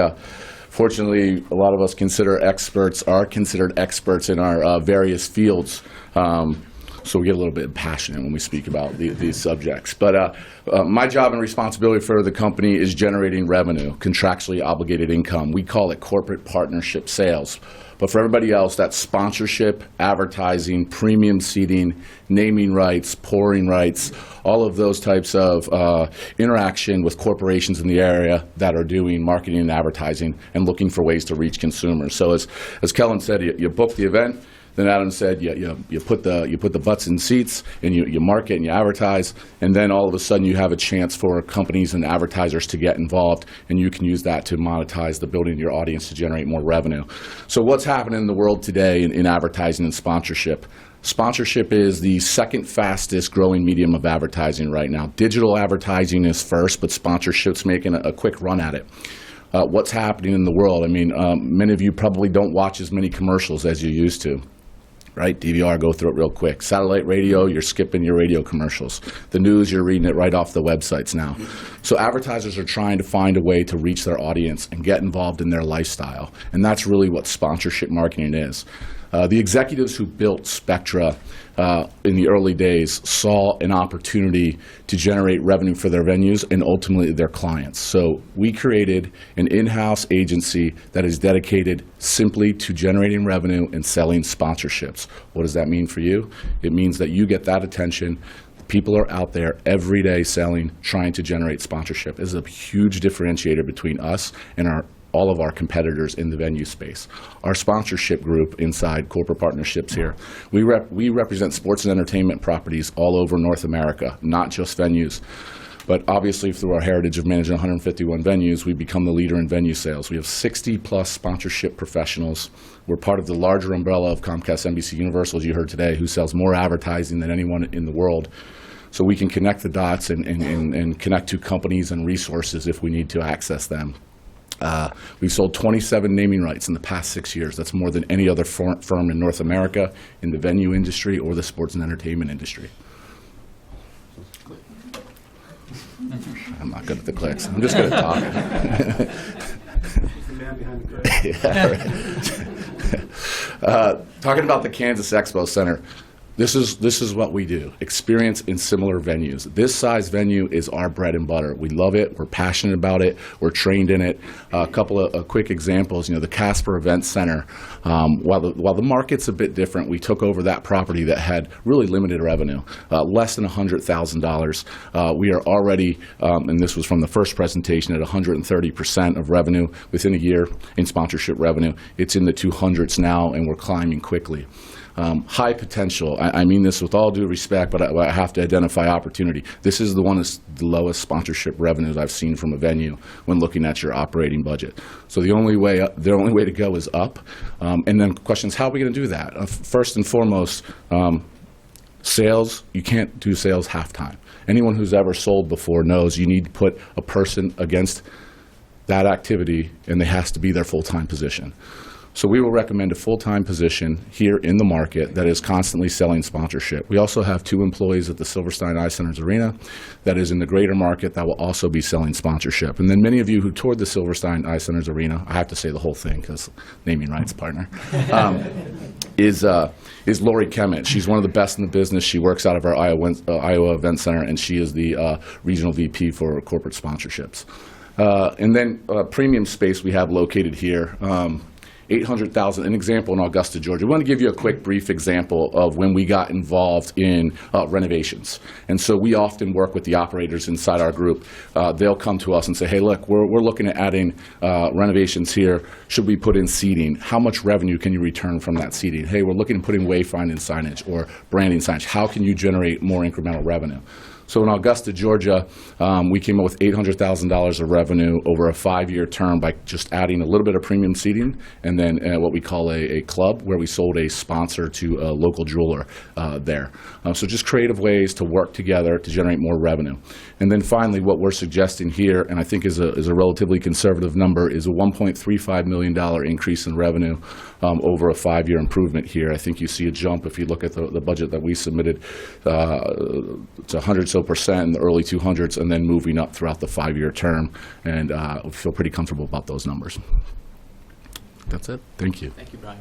fortunately, a lot of us are considered experts in our various fields. So we get a little bit passionate when we speak about these subjects. But my job and responsibility for the company is generating revenue, contractually obligated income. We call it corporate partnership sales. But for everybody else, that's sponsorship, advertising, premium seating, naming rights, pouring rights, all of those types of interaction with corporations in the area that are doing marketing and advertising and looking for ways to reach consumers. So as Kellen said, you book the event. Then Adam said, you put the butts in seats, and you market and you advertise, and then all of a sudden you have a chance for companies and advertisers to get involved, and you can use that to monetize the building of your audience to generate more revenue. So what's happening in the world today in advertising and sponsorship? Sponsorship is the second fastest growing medium of advertising right now. Digital advertising is first, but sponsorship's making a quick run at it. What's happening in the world? I mean, many of you probably don't watch as many commercials as you used to. Right? DVR, go through it real quick. Satellite radio, you're skipping your radio commercials. The news, you're reading it right off the websites now. So advertisers are trying to find a way to reach their audience and get involved in their lifestyle. And that's really what sponsorship marketing is. The executives who built Spectra in the early days saw an opportunity to generate revenue for their venues and ultimately their clients. So we created an in-house agency that is dedicated simply to generating revenue and selling sponsorships. What does that mean for you? It means that you get that attention. People are out there every day selling, trying to generate sponsorship. This is a huge differentiator between us and all of our competitors in the venue space. Our sponsorship group inside corporate partnerships here, we represent sports and entertainment properties all over North America, not just venues. But obviously through our heritage of managing 151 venues, we've become the leader in venue sales. We have 60+ sponsorship professionals. We're part of the larger umbrella of Comcast NBC Universal, as you heard today, who sells more advertising than anyone in the world. So we can connect the dots and connect to companies and resources if we need to access them. We've sold 27 naming rights in the past 6 years. That's more than any other firm in North America in the venue industry or the sports and entertainment industry. I'm not good at the clicks. I'm just good at talking. Talking about the Kansas Expo Center. This is what we do. Experience in similar venues. This size venue is our bread and butter. We love it. We're passionate about it. We're trained in it. A couple of quick examples. The Casper Event Center. While the market's a bit different, we took over that property that had really limited revenue, less than $100,000. We are already, and this was from the first presentation, at 130% of revenue within a year in sponsorship revenue. It's in the 200s now, and we're climbing quickly. High potential. I mean this with all due respect, but I have to identify opportunity. This is the lowest sponsorship revenues I've seen from a venue when looking at your operating budget. So the only way to go is up. And then questions, how are we going to do that? First and foremost, sales, you can't do sales half-time. Anyone who's ever sold before knows you need to put a person against that activity, and they has to be their full-time position. So we will recommend a full-time position here in the market that is constantly selling sponsorship. We also have 2 employees at the Silverstein Eye Centers Arena that is in the greater market that will also be selling sponsorship. And then many of you who toured the Silverstein Eye Centers Arena, I have to say the whole thing because naming rights partner, is Lori Kemet. She's one of the best in the business. She works out of our Iowa Event Center, and she is the regional VP for corporate sponsorships. And then premium space we have located here. $800,000, an example in Augusta, Georgia. We want to give you a quick, brief example of when we got involved in renovations. And so we often work with the operators inside our group. They'll come to us and say, hey, look, we're looking at adding renovations here. Should we put in seating? How much revenue can you return from that seating? Hey, we're looking at putting wayfinding signage or branding signage. How can you generate more incremental revenue? So in Augusta, Georgia, we came up with $800,000 of revenue over a 5-year term by just adding a little bit of premium seating and then what we call a club where we sold a sponsor to a local jeweler there. So just creative ways to work together to generate more revenue. And then finally, what we're suggesting here, and I think is a relatively conservative number, is a $1.35 million increase in revenue over a 5-year improvement here. I think you see a jump if you look at the budget that we submitted to 100% in the early 200s and then moving up throughout the 5-year term, and we feel pretty comfortable about those numbers. That's it. Thank you. Thank you, Brian.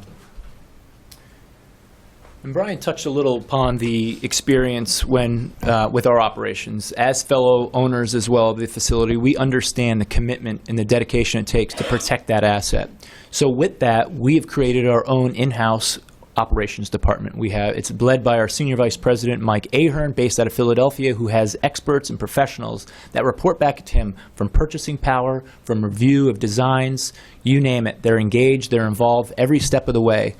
And Brian touched a little upon the experience when with our operations. As fellow owners as well of the facility, we understand the commitment and the dedication it takes to protect that asset. So with that, we have created our own in-house operations department. It's led by our Senior Vice President, Mike Ahern, based out of Philadelphia, who has experts and professionals that report back to him from purchasing power, from review of designs, you name it. They're engaged, they're involved every step of the way.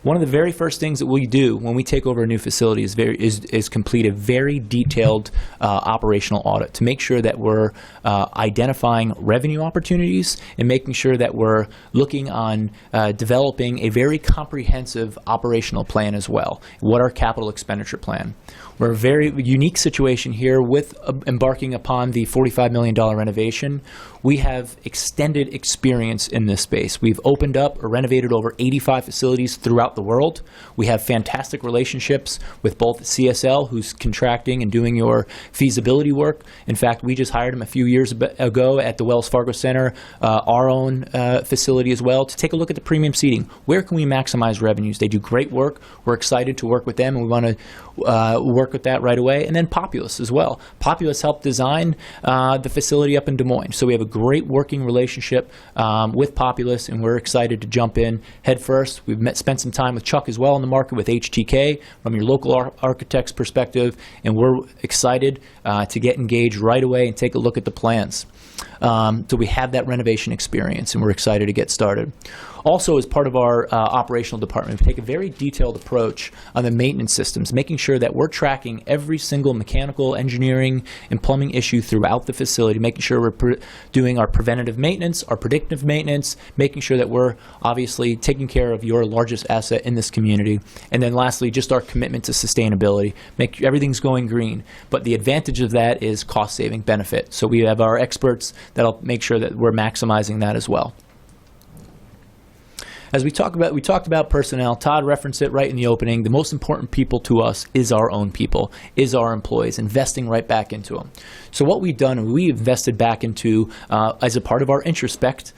One of the very first things that we do when we take over a new facility is complete a very detailed operational audit to make sure that we're identifying revenue opportunities and making sure that we're looking on developing a very comprehensive operational plan as well. What our capital expenditure plan. We're a very unique situation here with embarking upon the $45 million renovation. We have extended experience in this space. We've opened up or renovated over 85 facilities throughout the world. We have fantastic relationships with both CSL, who's contracting and doing your feasibility work. In fact, we just hired them a few years ago at the Wells Fargo Center, our own facility as well, to take a look at the premium seating. Where can we maximize revenues? They do great work. We're excited to work with them, and we want to work with that right away. And then Populous as well. Populous helped design the facility up in Des Moines. So we have a great working relationship with Populous, and we're excited to jump in head first. We've spent some time with Chuck as well in the market with HTK from your local architect's perspective, and we're excited to get engaged right away and take a look at the plans. So we have that renovation experience, and we're excited to get started. Also, as part of our operational department, we take a very detailed approach on the maintenance systems, making sure that we're tracking every single mechanical, engineering, and plumbing issue throughout the facility, making sure we're doing our preventative maintenance, our predictive maintenance, making sure that we're obviously taking care of your largest asset in this community. And then lastly, just our commitment to sustainability, make sure everything's going green. But the advantage of that is cost-saving benefit. So we have our experts that'll make sure that we're maximizing that as well. As we talked about personnel. Todd referenced it right in the opening. The most important people to us is our own people, is our employees, investing right back into them. So what we've done, we invested back into, as a part of our Introspect,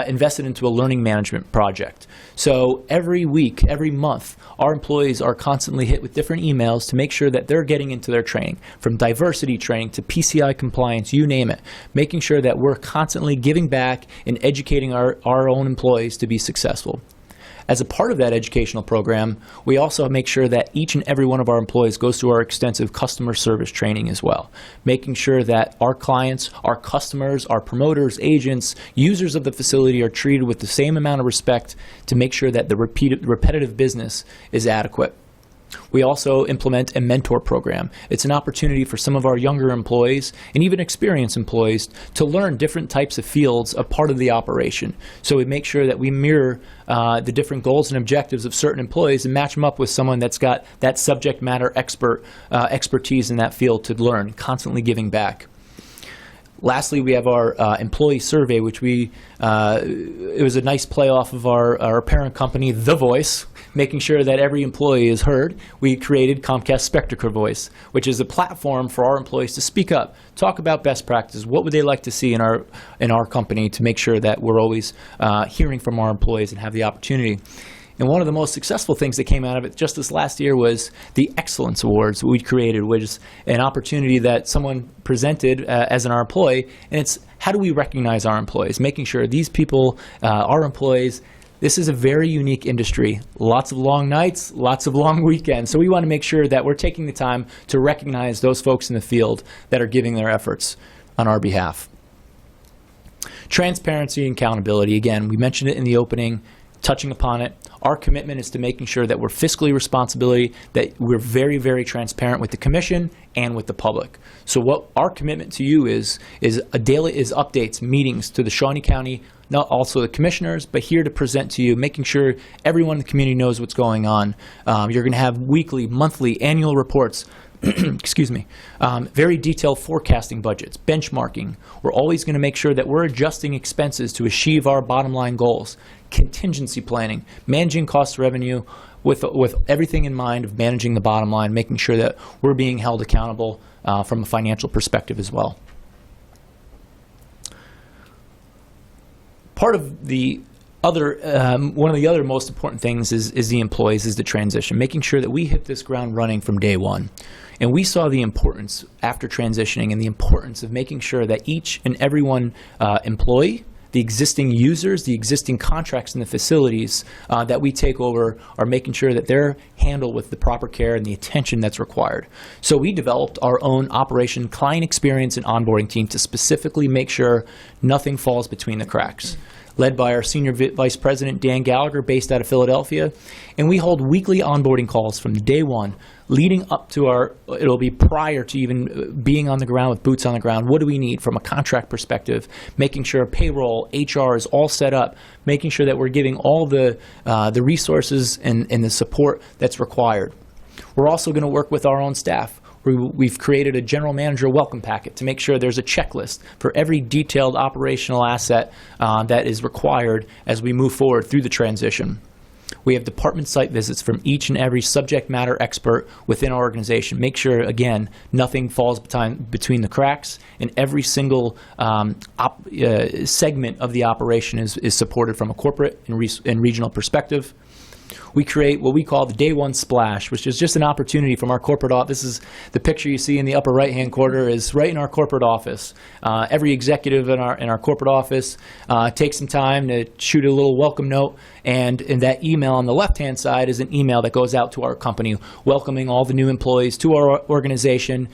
invested into a learning management project. So every week, every month, our employees are constantly hit with different emails to make sure that they're getting into their training, from diversity training to PCI compliance, you name it, making sure that we're constantly giving back and educating our own employees to be successful. As a part of that educational program, we also make sure that each and every one of our employees goes through our extensive customer service training as well, making sure that our clients, our customers, our promoters, agents, users of the facility are treated with the same amount of respect to make sure that the repetitive business is adequate. We also implement a mentor program. It's an opportunity for some of our younger employees and even experienced employees to learn different types of fields of part of the operation. So we make sure that we mirror the different goals and objectives of certain employees and match them up with someone that's got that subject matter expertise in that field to learn, constantly giving back. Lastly, we have our employee survey, which it was a nice play off of our parent company, The Voice, making sure that every employee is heard. We created Comcast Spectacor Voice, which is a platform for our employees to speak up, talk about best practices, what would they like to see in our company to make sure that we're always hearing from our employees and have the opportunity. And one of the most successful things that came out of it just this last year was the Excellence Awards we created, which is an opportunity that someone presented as our employee, and it's how do we recognize our employees, making sure these people, our employees, This is a very unique industry. Lots of long nights, lots of long weekends. So we want to make sure that we're taking the time to recognize those folks in the field that are giving their efforts on our behalf. Transparency and accountability. Again, we mentioned it in the opening, touching upon it. Our commitment is to making sure that we're fiscally responsible, that we're very, very transparent with the commission and with the public. So what our commitment to you is updates, meetings to the Shawnee County, not also the commissioners, but here to present to you, making sure everyone in the community knows what's going on. You're going to have weekly, monthly, annual reports. Excuse me, very detailed forecasting budgets, benchmarking. We're always going to make sure that we're adjusting expenses to achieve our bottom line goals. Contingency planning, managing cost revenue with everything in mind of managing the bottom line, making sure that we're being held accountable from a financial perspective as well. Part of the other, one of the other most important things is the employees, is the transition, making sure that we hit this ground running from day one. And we saw the importance after transitioning and the importance of making sure that each and every one employee, the existing users, the existing contracts in the facilities that we take over are making sure that they're handled with the proper care and the attention that's required. So we developed our own operation client experience and onboarding team to specifically make sure nothing falls between the cracks. Led by our Senior Vice President, Dan Gallagher, based out of Philadelphia. And we hold weekly onboarding calls from day one, leading up to it'll be prior to even being on the ground with boots on the ground. What do we need from a contract perspective? Making sure payroll, HR is all set up, making sure that we're giving all the resources and the support that's required. We're also going to work with our own staff. We've created a general manager welcome packet to make sure there's a checklist for every detailed operational asset that is required as we move forward through the transition. We have department site visits from each and every subject matter expert within our organization. Make sure, again, nothing falls between the cracks, and every single segment of the operation is supported from a corporate and regional perspective. We create what we call the Day One Splash, which is just an opportunity from our corporate office. This is the picture you see in the upper right-hand corner is right in our corporate office. Every executive in our corporate office takes some time to shoot a little welcome note, and in that email on the left-hand side is an email that goes out to our company, welcoming all the new employees to our organization,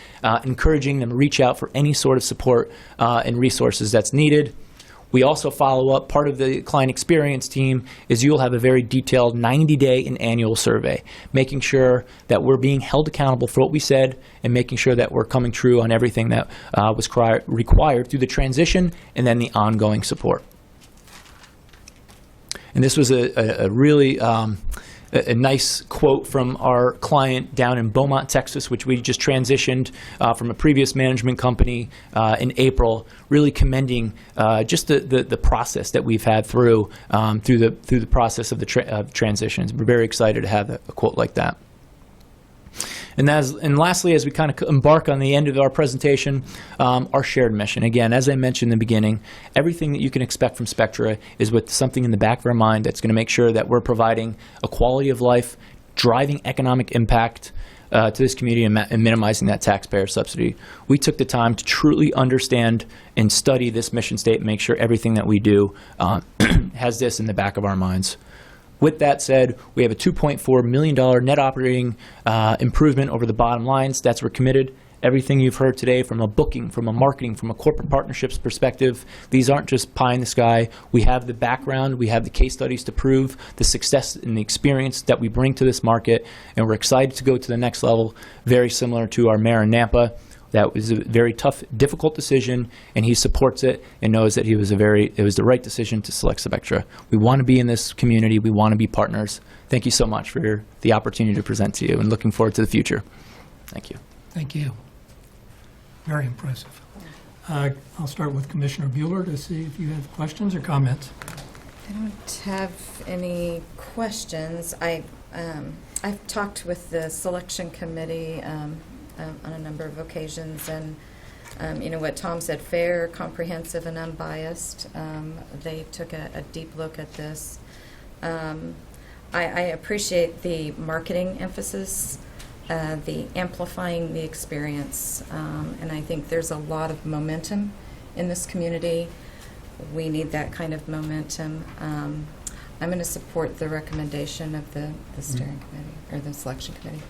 encouraging them to reach out for any sort of support and resources that's needed. We also follow up. Part of the client experience team is you'll have a very detailed 90-day and annual survey, making sure that we're being held accountable for what we said and making sure that we're coming true on everything that was required through the transition and then the ongoing support. And this was a really a nice quote from our client down in Beaumont, Texas, which we just transitioned from a previous management company in April, really commending just the process that we've had through the process of the transitions. We're very excited to have a quote like that. And lastly, as we kind of embark on the end of our presentation, our shared mission. Again, as I mentioned in the beginning, everything that you can expect from Spectra is with something in the back of our mind that's going to make sure that we're providing a quality of life, driving economic impact to this community, and minimizing that taxpayer subsidy. We took the time to truly understand and study this mission statement, make sure everything that we do has this in the back of our minds. With that said, we have a $2.4 million net operating improvement over the bottom lines. That's we're committed. Everything you've heard today from a booking, from a marketing, from a corporate partnerships perspective, these aren't just pie in the sky. We have the background, we have the case studies to prove the success and the experience that we bring to this market, and we're excited to go to the next level, very similar to our mayor in Nampa. That was a very tough, difficult decision, and he supports it and knows that it was the right decision to select Spectra. We want to be in this community. We want to be partners. Thank you so much for the opportunity to present to you, and looking forward to the future. Thank you. Thank you. Very impressive. I'll start with Commissioner Bueller to see if you have questions or comments. I don't have any questions. I've talked with the selection committee on a number of occasions, and you know what Tom said, fair, comprehensive, and unbiased. They took a deep look at this. I appreciate the marketing emphasis, the amplifying the experience, and I think there's a lot of momentum in this community. We need that kind of momentum. I'm going to support the recommendation of the steering committee, or the selection committee.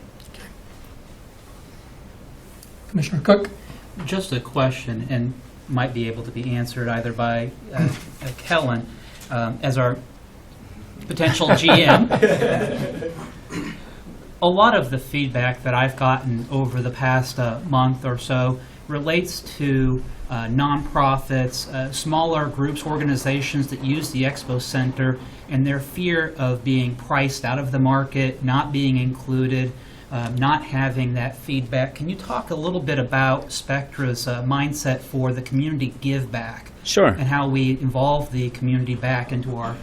Commissioner Cook? Just a question, and might be able to be answered either by Kellen as our potential GM. A lot of the feedback that I've gotten over the past month or so relates to nonprofits, smaller groups, organizations that use the Expo Center, and their fear of being priced out of the market, not being included, not having that feedback. Can you talk a little bit about Spectra's mindset for the community give back? Sure. And how we involve the community back into our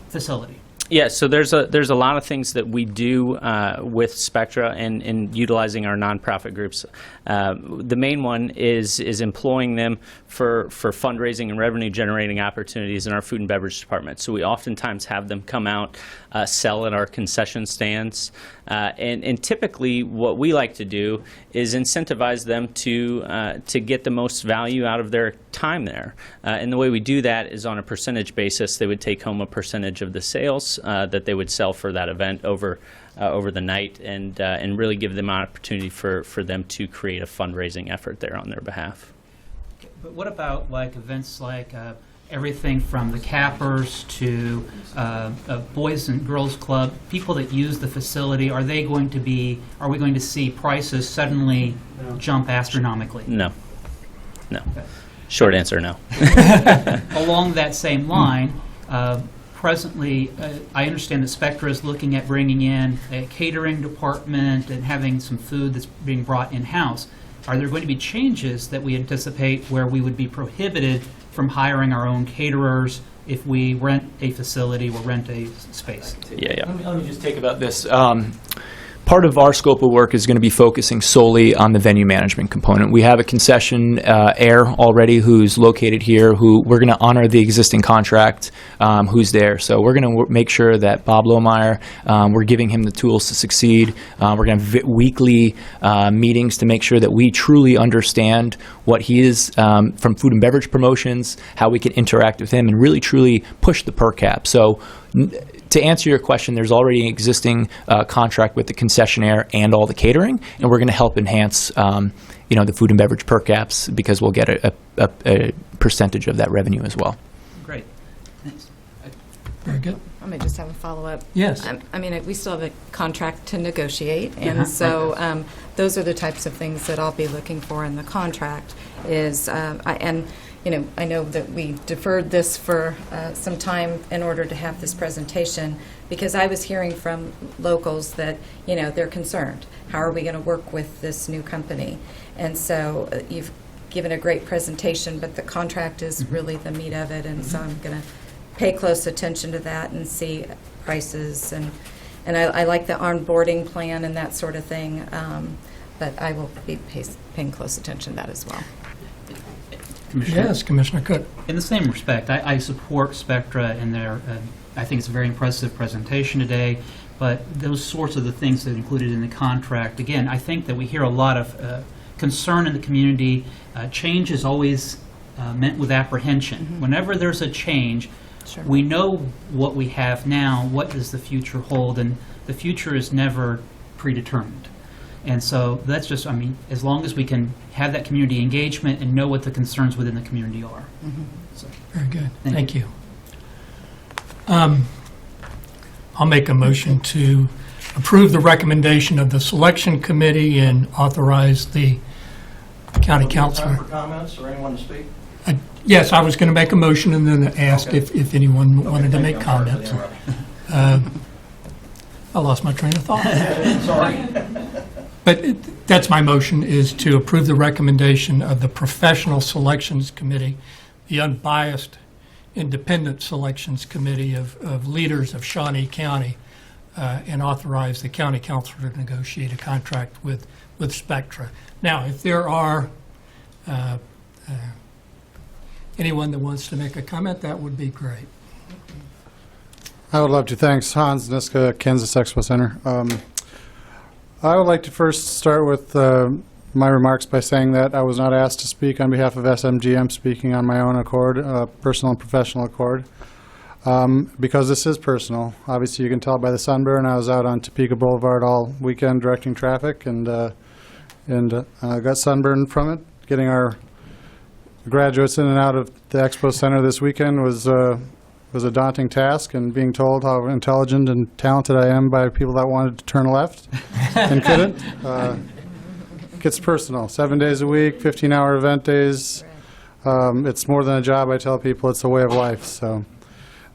facility? Yeah, so there's a lot of things that we do with Spectra and utilizing our nonprofit groups. The main one is employing them for fundraising and revenue generating opportunities in our food and beverage department. So we oftentimes have them come out, sell at our concession stands, and typically what we like to do is incentivize them to get the most value out of their time there. And the way we do that is on a percentage basis. They would take home a percentage of the sales that they would sell for that event over the night, and really give them an opportunity for them to create a fundraising effort there on their behalf. But what about like events like everything from the Cappers to Boys and Girls Club, people that use the facility? Are we going to see prices suddenly jump astronomically? No. Short answer, no. Along that same line, presently, I understand that Spectra is looking at bringing in a catering department and having some food that's being brought in-house. Are there going to be changes that we anticipate where we would be prohibited from hiring our own caterers if we rent a facility or rent a space? Yeah. Let me just take about this. Part of our scope of work is going to be focusing solely on the venue management component. We have a concession heir already who's located here, who we're going to honor the existing contract, who's there. So we're going to make sure that Bob Lohmeyer, we're giving him the tools to succeed. We're going to have weekly meetings to make sure that we truly understand what he is from food and beverage promotions, how we can interact with him, and really truly push the per cap. So to answer your question, there's already an existing contract with the concessionaire and all the catering, and we're going to help enhance, the food and beverage per caps, because we'll get a percentage of that revenue as well. Great. Thanks. Very good. I may just have a follow-up. Yes. I mean, we still have a contract to negotiate, and so those are the types of things that I'll be looking for in the contract. I know that we deferred this for some time in order to have this presentation, because I was hearing from locals that, they're concerned. How are we going to work with this new company? And so you've given a great presentation, but the contract is really the meat of it, and so I'm going to pay close attention to that and see prices, and I like the onboarding plan and that sort of thing, but I will be paying close attention to that as well. Yes, Commissioner Cook. In the same respect, I support Spectra and their, I think it's a very impressive presentation today, but those sorts of the things that are included in the contract, again, I think that we hear a lot of concern in the community. Change is always met with apprehension. Whenever there's a change, we know what we have now, what does the future hold, and the future is never predetermined. And so that's just, as long as we can have that community engagement and know what the concerns within the community are. So, very good. Thank you. I'll make a motion to approve the recommendation of the selection committee and authorize the county councilor. Time for comments or anyone to speak? Yes, I was going to make a motion and then ask if anyone wanted to make comments. I lost my train of thought. Sorry. But that's my motion, is to approve the recommendation of the Professional Selections Committee, the unbiased, independent selections committee of leaders of Shawnee County, and authorize the county councilor to negotiate a contract with Spectra. Now, if there are anyone that wants to make a comment, that would be great. I would love to. Thanks. Hans Niska, Kansas Expo Center. I would like to first start with my remarks by saying that I was not asked to speak on behalf of SMG. I'm speaking on my own accord, personal and professional accord. because this is personal. Obviously, you can tell by the sunburn. I was out on Topeka Boulevard all weekend directing traffic, and got sunburned from it. Getting our graduates in and out of the Expo Center this weekend was a daunting task, and being told how intelligent and talented I am by people that wanted to turn left and couldn't. Gets personal. 7 days a week, 15-hour event days. It's more than a job, I tell people. It's a way of life. So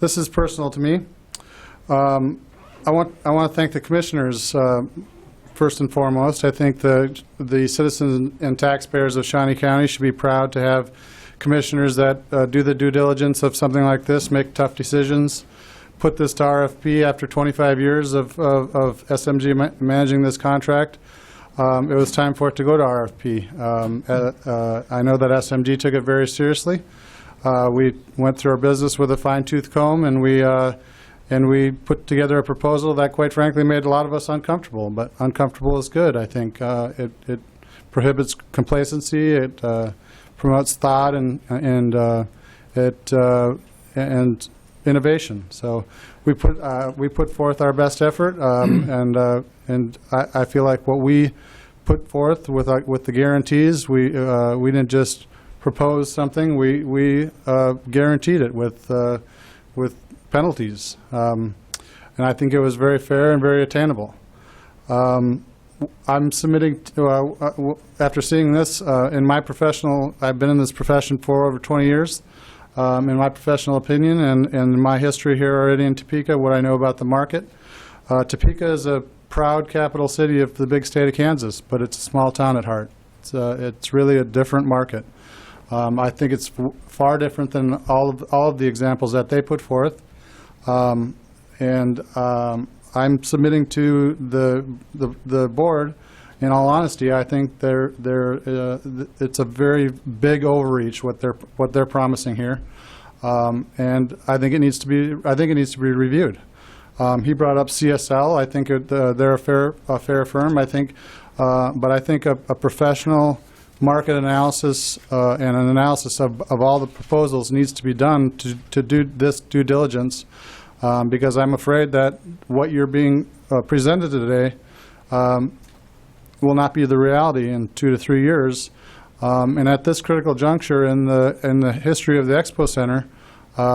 this is personal to me. I want to thank the commissioners first and foremost. I think the citizens and taxpayers of Shawnee County should be proud to have commissioners that do the due diligence of something like this, make tough decisions, put this to RFP after 25 years of SMG managing this contract. It was time for it to go to RFP. I know that SMG took it very seriously. We went through our business with a fine-tooth comb, and we put together a proposal that, quite frankly, made a lot of us uncomfortable. But uncomfortable is good, I think. It prohibits complacency. It promotes thought and innovation. So we put forth our best effort, and I feel like what we put forth with the guarantees, we didn't just propose something. We guaranteed it with penalties, and I think it was very fair and very attainable. I'm submitting after seeing this in my professional. I've been in this profession for over 20 years. In my professional opinion and in my history here already in Topeka, what I know about the market, Topeka is a proud capital city of the big state of Kansas, but it's a small town at heart. It's really a different market. I think it's far different than all of the examples that they put forth. I'm submitting to the board. In all honesty, I think it's a very big overreach what they're promising here, and I think it needs to be reviewed. He brought up CSL. I think they're a fair firm. I think, but I think a professional market analysis and an analysis of all the proposals needs to be done to do this due diligence, because I'm afraid that what you're being presented today will not be the reality in 2 to 3 years. And at this critical juncture in the history of the Expo Center,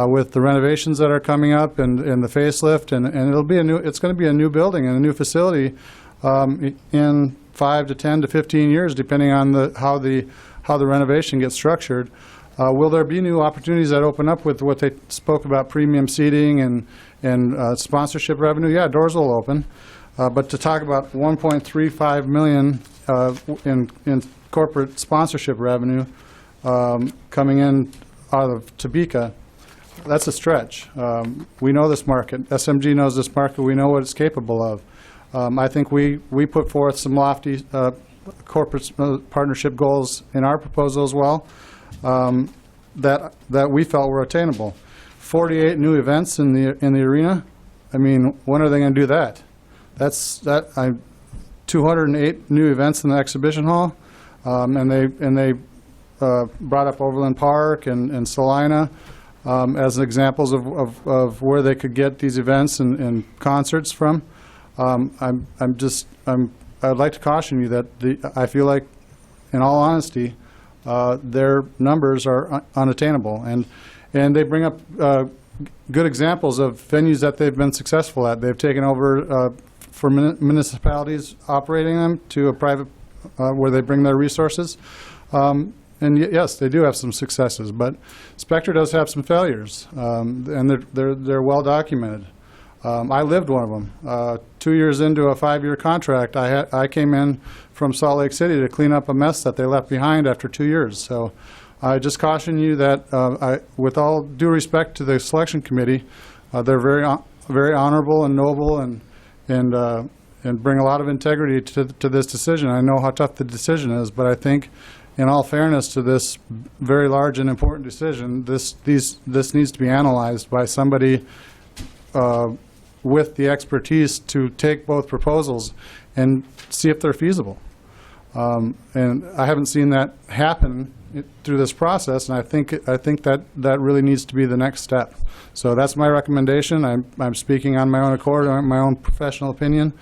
with the renovations that are coming up and the facelift, and it's going to be a new building and a new facility in 5 to 10 to 15 years, depending on how the renovation gets structured. Will there be new opportunities that open up with what they spoke about, premium seating and sponsorship revenue? Yeah, doors will open. But to talk about $1.35 million in corporate sponsorship revenue coming in out of Topeka, that's a stretch. We know this market. SMG knows this market. We know what it's capable of. I think we put forth some lofty corporate partnership goals in our proposal as well that we felt were attainable. 48 new events in the arena. I mean, when are they going to do that? 208 new events in the exhibition hall, and they brought up Overland Park and Salina as examples of where they could get these events and concerts from. I'd like to caution you that I feel like, in all honesty, their numbers are unattainable, and they bring up good examples of venues that they've been successful at. They've taken over for municipalities operating them to a private where they bring their resources. And yes, they do have some successes, but Spectra does have some failures, and they're well documented. I lived one of them. 2 years into a 5-year contract, I came in from Salt Lake City to clean up a mess that they left behind after 2 years. So I just caution you that, with all due respect to the selection committee, they're very honorable and noble and bring a lot of integrity to this decision. I know how tough the decision is, but I think, in all fairness to this very large and important decision, this needs to be analyzed by somebody with the expertise to take both proposals and see if they're feasible. And I haven't seen that happen through this process, and I think that really needs to be the next step. So that's my recommendation. I'm speaking on my own accord, on my own professional opinion,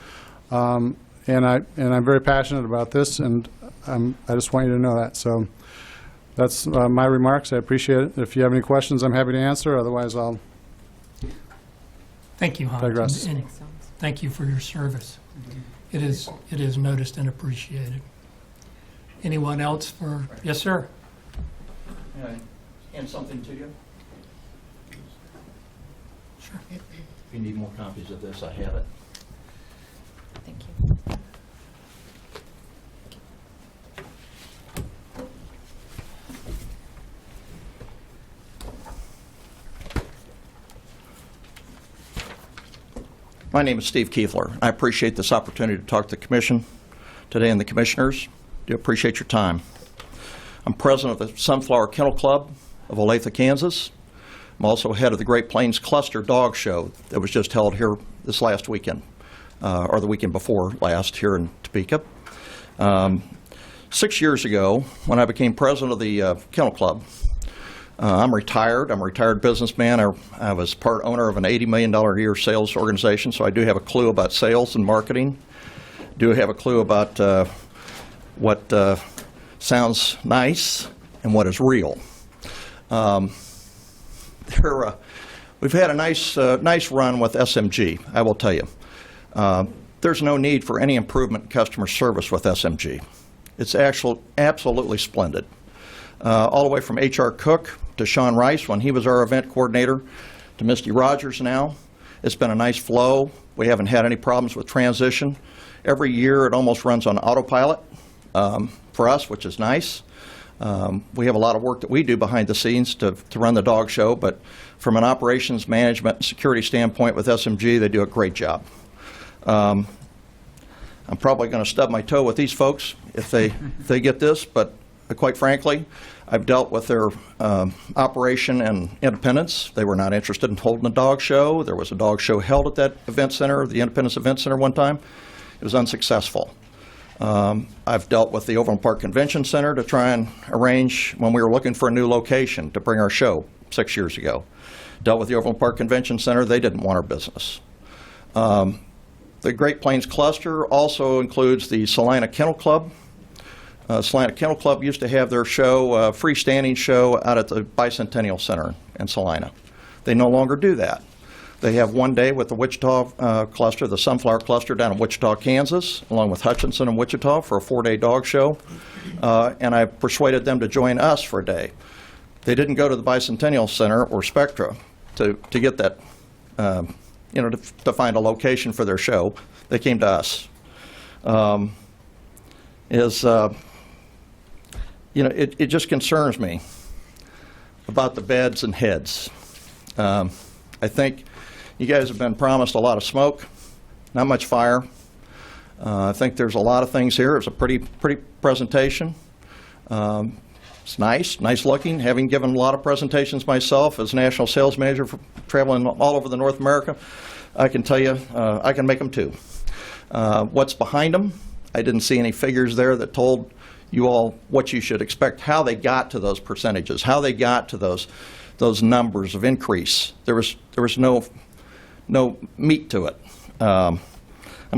and I'm very passionate about this, and I just want you to know that. So that's my remarks. I appreciate it. If you have any questions, I'm happy to answer. Otherwise, I'll Thank you, Hans. digress. And thank you for your service. It is noticed and appreciated. Anyone else for, yes, sir? Can I hand something to you? Sure. If you need more copies of this, I have it. Thank you. My name is Steve Kiefler. I appreciate this opportunity to talk to the Commission today and the Commissioners. Do appreciate your time. I'm president of the Sunflower Kennel Club of Olathe, Kansas. I'm also head of the Great Plains Cluster Dog Show that was just held here this last weekend, or the weekend before last here in Topeka. 6 years ago, when I became president of the Kennel Club, I'm retired. I'm a retired businessman. I was part owner of an $80 million a year sales organization, so I do have a clue about sales and marketing. Do have a clue about what sounds nice and what is real. We've had a nice run with SMG, I will tell you. There's no need for any improvement in customer service with SMG. It's actually absolutely splendid. All the way from H.R. Cook to Sean Rice when he was our event coordinator to Misty Rogers now. It's been a nice flow. We haven't had any problems with transition. Every year it almost runs on autopilot for us, which is nice. We have a lot of work that we do behind the scenes to run the dog show, but from an operations management and security standpoint with SMG, they do a great job. I'm probably going to stub my toe with these folks if they get this, but quite frankly, I've dealt with their operation and independence. They were not interested in holding a dog show. There was a dog show held at that event center, the Independence Event Center one time. It was unsuccessful. I've dealt with the Overland Park Convention Center to try and arrange when we were looking for a new location to bring our show 6 years ago. Dealt with the Overland Park Convention Center. They didn't want our business. The Great Plains Cluster also includes the Salina Kennel Club. Salina Kennel Club used to have their show, freestanding show, out at the Bicentennial Center in Salina. They no longer do that. They have one day with the Wichita cluster, the Sunflower Cluster down in Wichita, Kansas, along with Hutchinson and Wichita for a 4-day dog show. And I persuaded them to join us for a day. They didn't go to the Bicentennial Center or Spectra to get that, to find a location for their show. They came to us. It just concerns me about the beds and heads. I think you guys have been promised a lot of smoke, not much fire. I think there's a lot of things here. It's a pretty presentation. It's nice looking. Having given a lot of presentations myself as national sales manager for traveling all over the North America, I can tell you I can make them too. What's behind them? I didn't see any figures there that told you all what you should expect, how they got to those percentages, how they got to those numbers of increase. There was no meat to it. I'm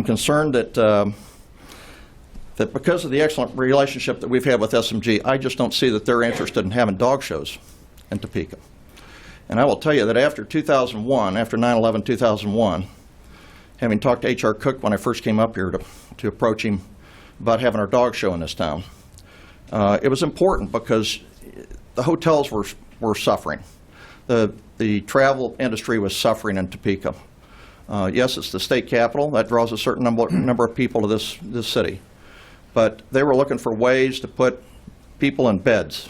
concerned that because of the excellent relationship that we've had with SMG, I just don't see that they're interested in having dog shows in Topeka. And I will tell you that after 2001, after 9/11/2001, having talked to H.R. Cook when I first came up here to approach him about having our dog show in this town, it was important because the hotels were suffering. The travel industry was suffering in Topeka. Yes, it's the state capital. That draws a certain number of people to this city. But they were looking for ways to put people in beds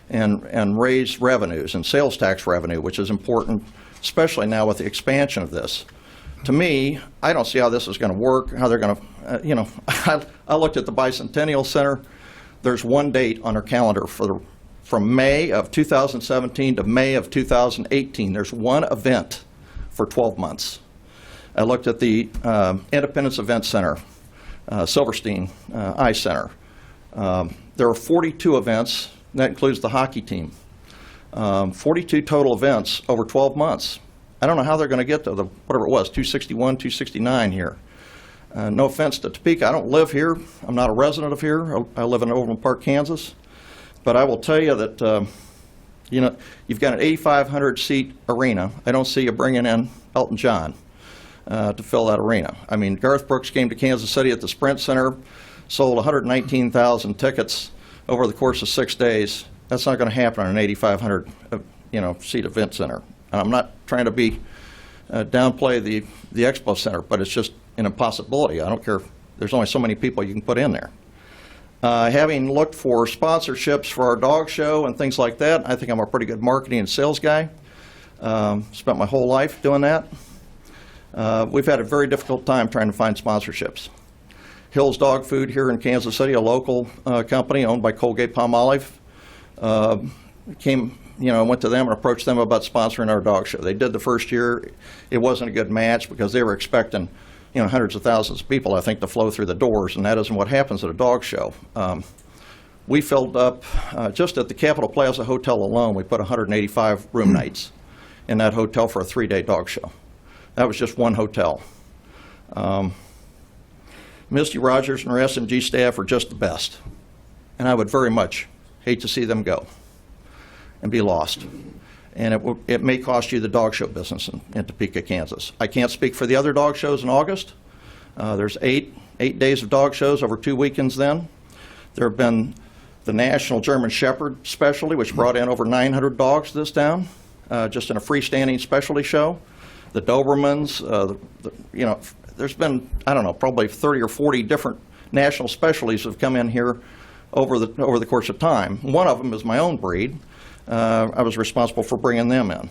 and raise revenues and sales tax revenue, which is important, especially now with the expansion of this. To me, I don't see how this is going to work, how they're going to, I looked at the Bicentennial Center. There's one date on their calendar from May of 2017 to May of 2018. There's one event for 12 months. I looked at the Independence Event Center, Silverstein Eye Center. There are 42 events, and that includes the hockey team. 42 total events over 12 months. I don't know how they're going to get to the, whatever it was, 261, 269 here. No offense to Topeka, I don't live here. I'm not a resident of here. I live in Overland Park, Kansas. But I will tell you that, you know, you've got an 8,500-seat arena. I don't see you bringing in Elton John to fill that arena. I mean, Garth Brooks came to Kansas City at the Sprint Center, sold 119,000 tickets over the course of 6 days. That's not going to happen on an 8,500, seat event center. And I'm not trying to be downplay the Expo Center, but it's just an impossibility. I don't care. There's only so many people you can put in there. Having looked for sponsorships for our dog show and things like that, I think I'm a pretty good marketing and sales guy. Spent my whole life doing that. We've had a very difficult time trying to find sponsorships. Hill's Dog Food here in Kansas City, a local company owned by Colgate-Palmolive, went to them and approached them about sponsoring our dog show. They did the first year. It wasn't a good match because they were expecting, hundreds of thousands of people, I think, to flow through the doors, and that isn't what happens at a dog show. We filled up, just at the Capitol Plaza Hotel alone, we put 185 room nights in that hotel for a 3-day dog show. That was just one hotel. Misty Rogers and her SMG staff are just the best, and I would very much hate to see them go and be lost. And it may cost you the dog show business in Topeka, Kansas. I can't speak for the other dog shows in August. There's eight days of dog shows over 2 weekends then. There have been the National German Shepherd Specialty, which brought in over 900 dogs to this town, just in a freestanding specialty show. The Dobermans, there's been, I don't know, probably 30 or 40 different national specialties have come in here over the course of time. One of them is my own breed. I was responsible for bringing them in.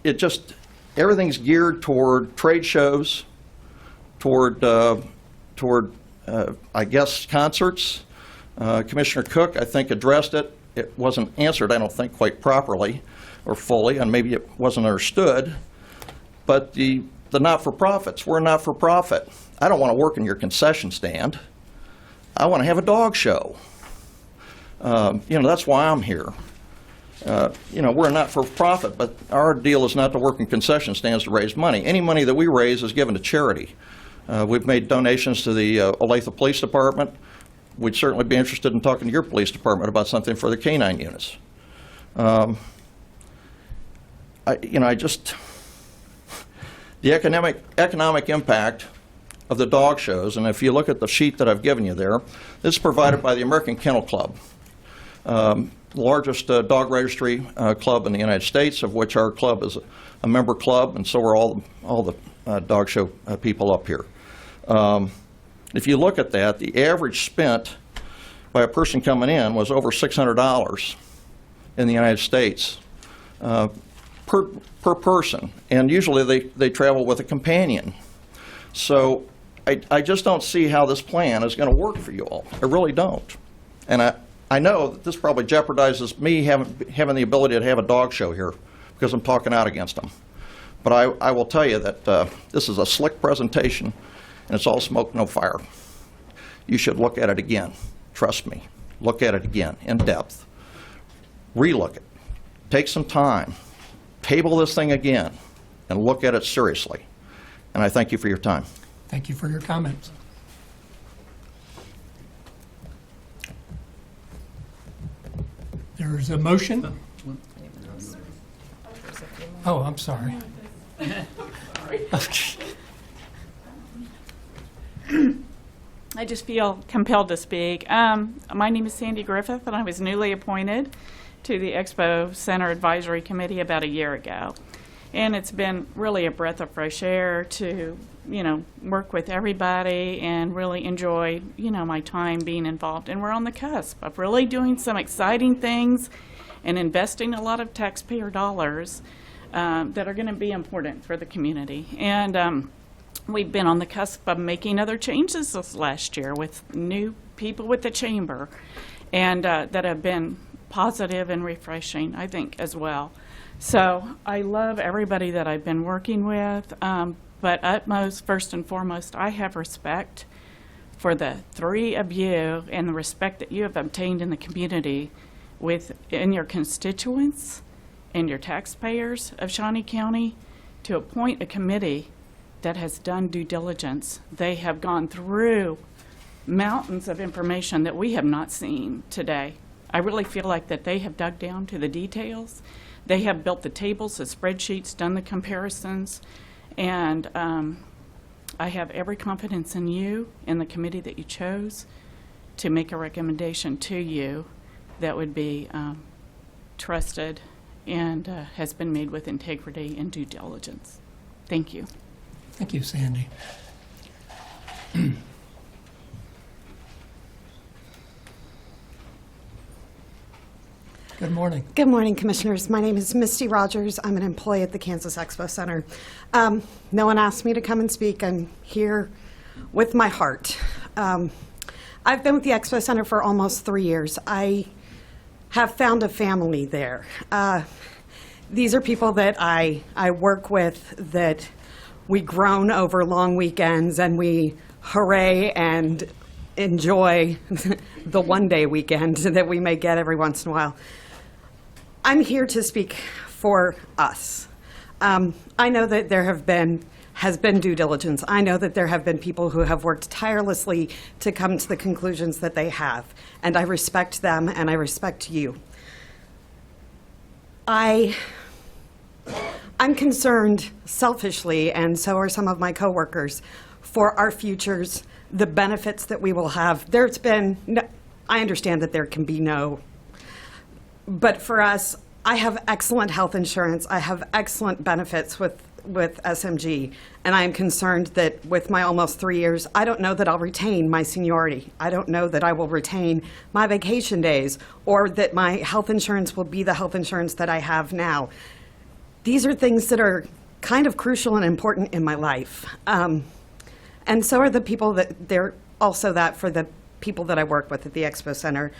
It just, everything's geared toward trade shows, toward I guess, concerts. Commissioner Cook, I think, addressed it. It wasn't answered, I don't think, quite properly or fully, and maybe it wasn't understood. But the not-for-profits, we're a not-for-profit. I don't want to work in your concession stand. I want to have a dog show. That's why I'm here. We're a not-for-profit, but our deal is not to work in concession stands to raise money. Any money that we raise is given to charity. We've made donations to the Olathe Police Department. We'd certainly be interested in talking to your police department about something for the canine units. The economic impact of the dog shows, and if you look at the sheet that I've given you there, this is provided by the American Kennel Club, the largest dog registry club in the United States, of which our club is a member club, and so are all the dog show people up here. If you look at that, the average spent by a person coming in was over $600 in the United States per person, and usually they travel with a companion. So I just don't see how this plan is going to work for you all. I really don't. And I know that this probably jeopardizes me having the ability to have a dog show here because I'm talking out against them. But I will tell you that this is a slick presentation, and it's all smoke, no fire. You should look at it again. Trust me. Look at it again, in depth. Relook it. Take some time. Table this thing again, and look at it seriously. And I thank you for your time. Thank you for your comments. There's a motion. Oh, I'm sorry. I just feel compelled to speak. My name is Sandy Griffith, and I was newly appointed to the Expo Center Advisory Committee about a year ago. And it's been really a breath of fresh air to, work with everybody and really enjoy, my time being involved. And we're on the cusp of really doing some exciting things and investing a lot of taxpayer dollars that are going to be important for the community. And we've been on the cusp of making other changes this last year with new people with the chamber, and that have been positive and refreshing, I think, as well. So I love everybody that I've been working with, but utmost, first and foremost, I have respect for the three of you and the respect that you have obtained in the community in your constituents and your taxpayers of Shawnee County to appoint a committee that has done due diligence. They have gone through mountains of information that we have not seen today. I really feel like that they have dug down to the details. They have built the tables, the spreadsheets, done the comparisons, and I have every confidence in you and the committee that you chose to make a recommendation to you that would be trusted and has been made with integrity and due diligence. Thank you. Thank you, Sandy. Good morning. Good morning, Commissioners. My name is Misty Rogers. I'm an employee at the Kansas Expo Center. No one asked me to come and speak. I'm here with my heart. I've been with the Expo Center for almost 3 years. I have found a family there. These are people that I work with, that we groan over long weekends, and we hooray and enjoy the one-day weekend that we may get every once in a while. I'm here to speak for us. I know that there has been due diligence. I know that there have been people who have worked tirelessly to come to the conclusions that they have, and I respect them and I respect you. I'm concerned selfishly, and so are some of my coworkers, for our futures, the benefits that we will have. I understand that there can be no, but for us, I have excellent health insurance. I have excellent benefits with SMG, and I am concerned that with my almost 3 years, I don't know that I'll retain my seniority. I don't know that I will retain my vacation days, or that my health insurance will be the health insurance that I have now. These are things that are kind of crucial and important in my life. And so are the people they're also that for the people that I work with at the Expo Center.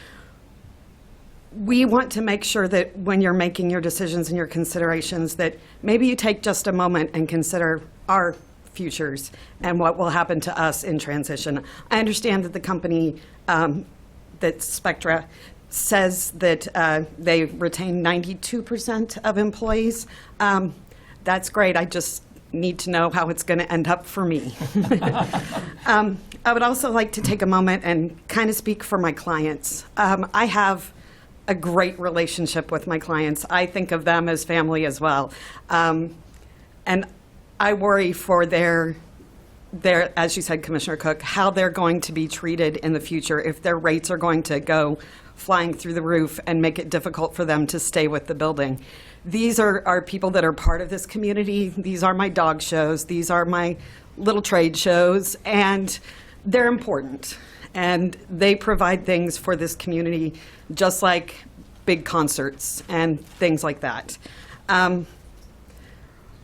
We want to make sure that when you're making your decisions and your considerations, that maybe you take just a moment and consider our futures and what will happen to us in transition. I understand that the company, that Spectra, says that they retain 92% of employees. That's great. I just need to know how it's going to end up for me. I would also like to take a moment and kind of speak for my clients. I have a great relationship with my clients. I think of them as family as well. And I worry for their, as you said, Commissioner Cook, how they're going to be treated in the future, if their rates are going to go flying through the roof and make it difficult for them to stay with the building. These are people that are part of this community. These are my dog shows. These are my little trade shows, and they're important. And they provide things for this community, just like big concerts and things like that.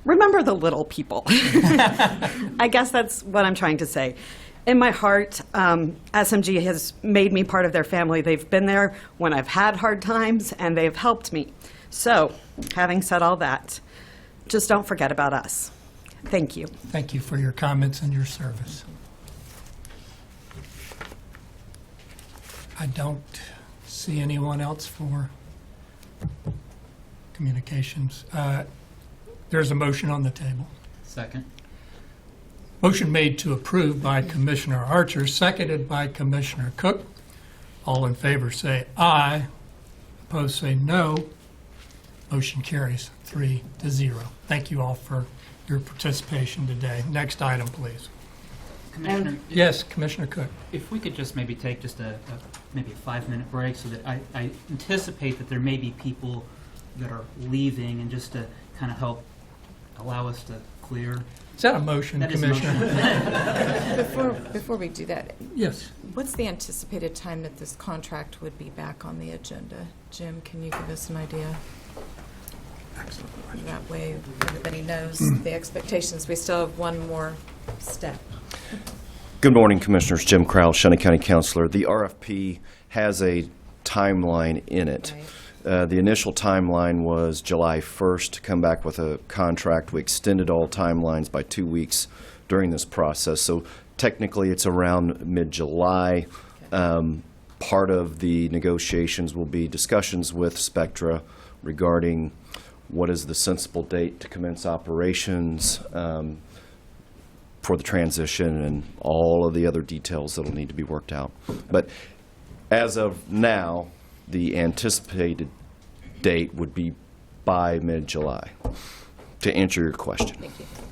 Remember the little people. I guess that's what I'm trying to say. In my heart, SMG has made me part of their family. They've been there when I've had hard times, and they've helped me. So, having said all that, just don't forget about us. Thank you. Thank you for your comments and your service. I don't see anyone else for communications. There's a motion on the table. Second. Motion made to approve by Commissioner Archer, seconded by Commissioner Cook. All in favor say aye. Opposed say no. Motion carries 3-0. Thank you all for your participation today. Next item, please. Commissioner, Yes, Commissioner Cook. if we could just maybe take just maybe a 5-minute break, so that I anticipate that there may be people that are leaving, and just to kind of help allow us to clear. Is that a motion, That is a Commissioner? Before we do that, Yes. what's the anticipated time that this contract would be back on the agenda? Jim, can you give us an idea? That way, everybody knows the expectations. We still have one more step. Good morning, Commissioners. Jim Crowell, Shawnee County Councilor. The RFP has a timeline in it. The initial timeline was July 1st to come back with a contract. We extended all timelines by 2 weeks during this process. So technically, it's around mid-July. Part of the negotiations will be discussions with Spectra regarding what is the sensible date to commence operations for the transition and all of the other details that will need to be worked out. But as of now, the anticipated date would be by mid-July, to answer your question.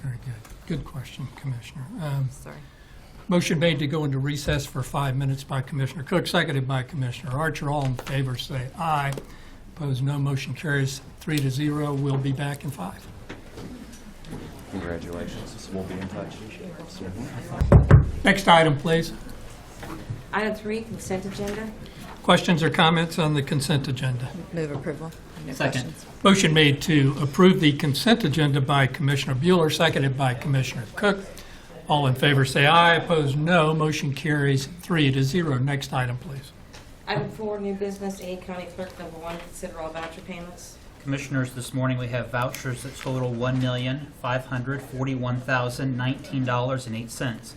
Very good. Good question, Commissioner. Sorry. Motion made to go into recess for 5 minutes by Commissioner Cook, seconded by Commissioner Archer. All in favor say aye. Opposed, no. Motion carries 3-0. We'll be back in 5. Congratulations. We'll be in touch. Next item, please. Item 3, consent agenda. Questions or comments on the consent agenda? Move approval. No Second. questions. Motion made to approve the consent agenda by Commissioner Bueller, seconded by Commissioner Cook. All in favor say aye. Opposed, no. Motion carries 3-0. Next item, please. Item 4, new business. A, County Clerk, number 1, consider all voucher payments. Commissioners, this morning we have vouchers that total $1,541,019.08.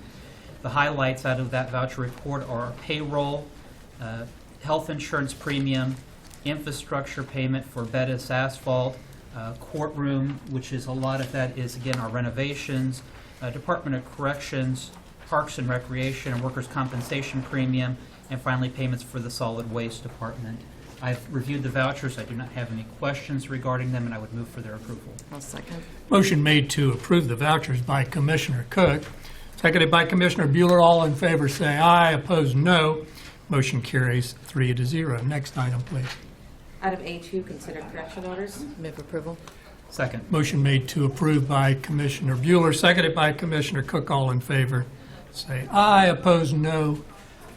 The highlights out of that voucher report are payroll, health insurance premium, infrastructure payment for Bettis asphalt, courtroom, which is a lot of that is, again, our renovations, Department of Corrections, Parks and Recreation, and Workers' Compensation premium, and finally payments for the Solid Waste Department. I've reviewed the vouchers. I do not have any questions regarding them, and I would move for their approval. I'll second. Motion made to approve the vouchers by Commissioner Cook, seconded by Commissioner Bueller. All in favor say aye. Opposed, no. Motion carries 3-0. Next item, please. Item A2, consider correction orders. Move approval. Second. Motion made to approve by Commissioner Bueller, seconded by Commissioner Cook. All in favor say aye. Opposed, no.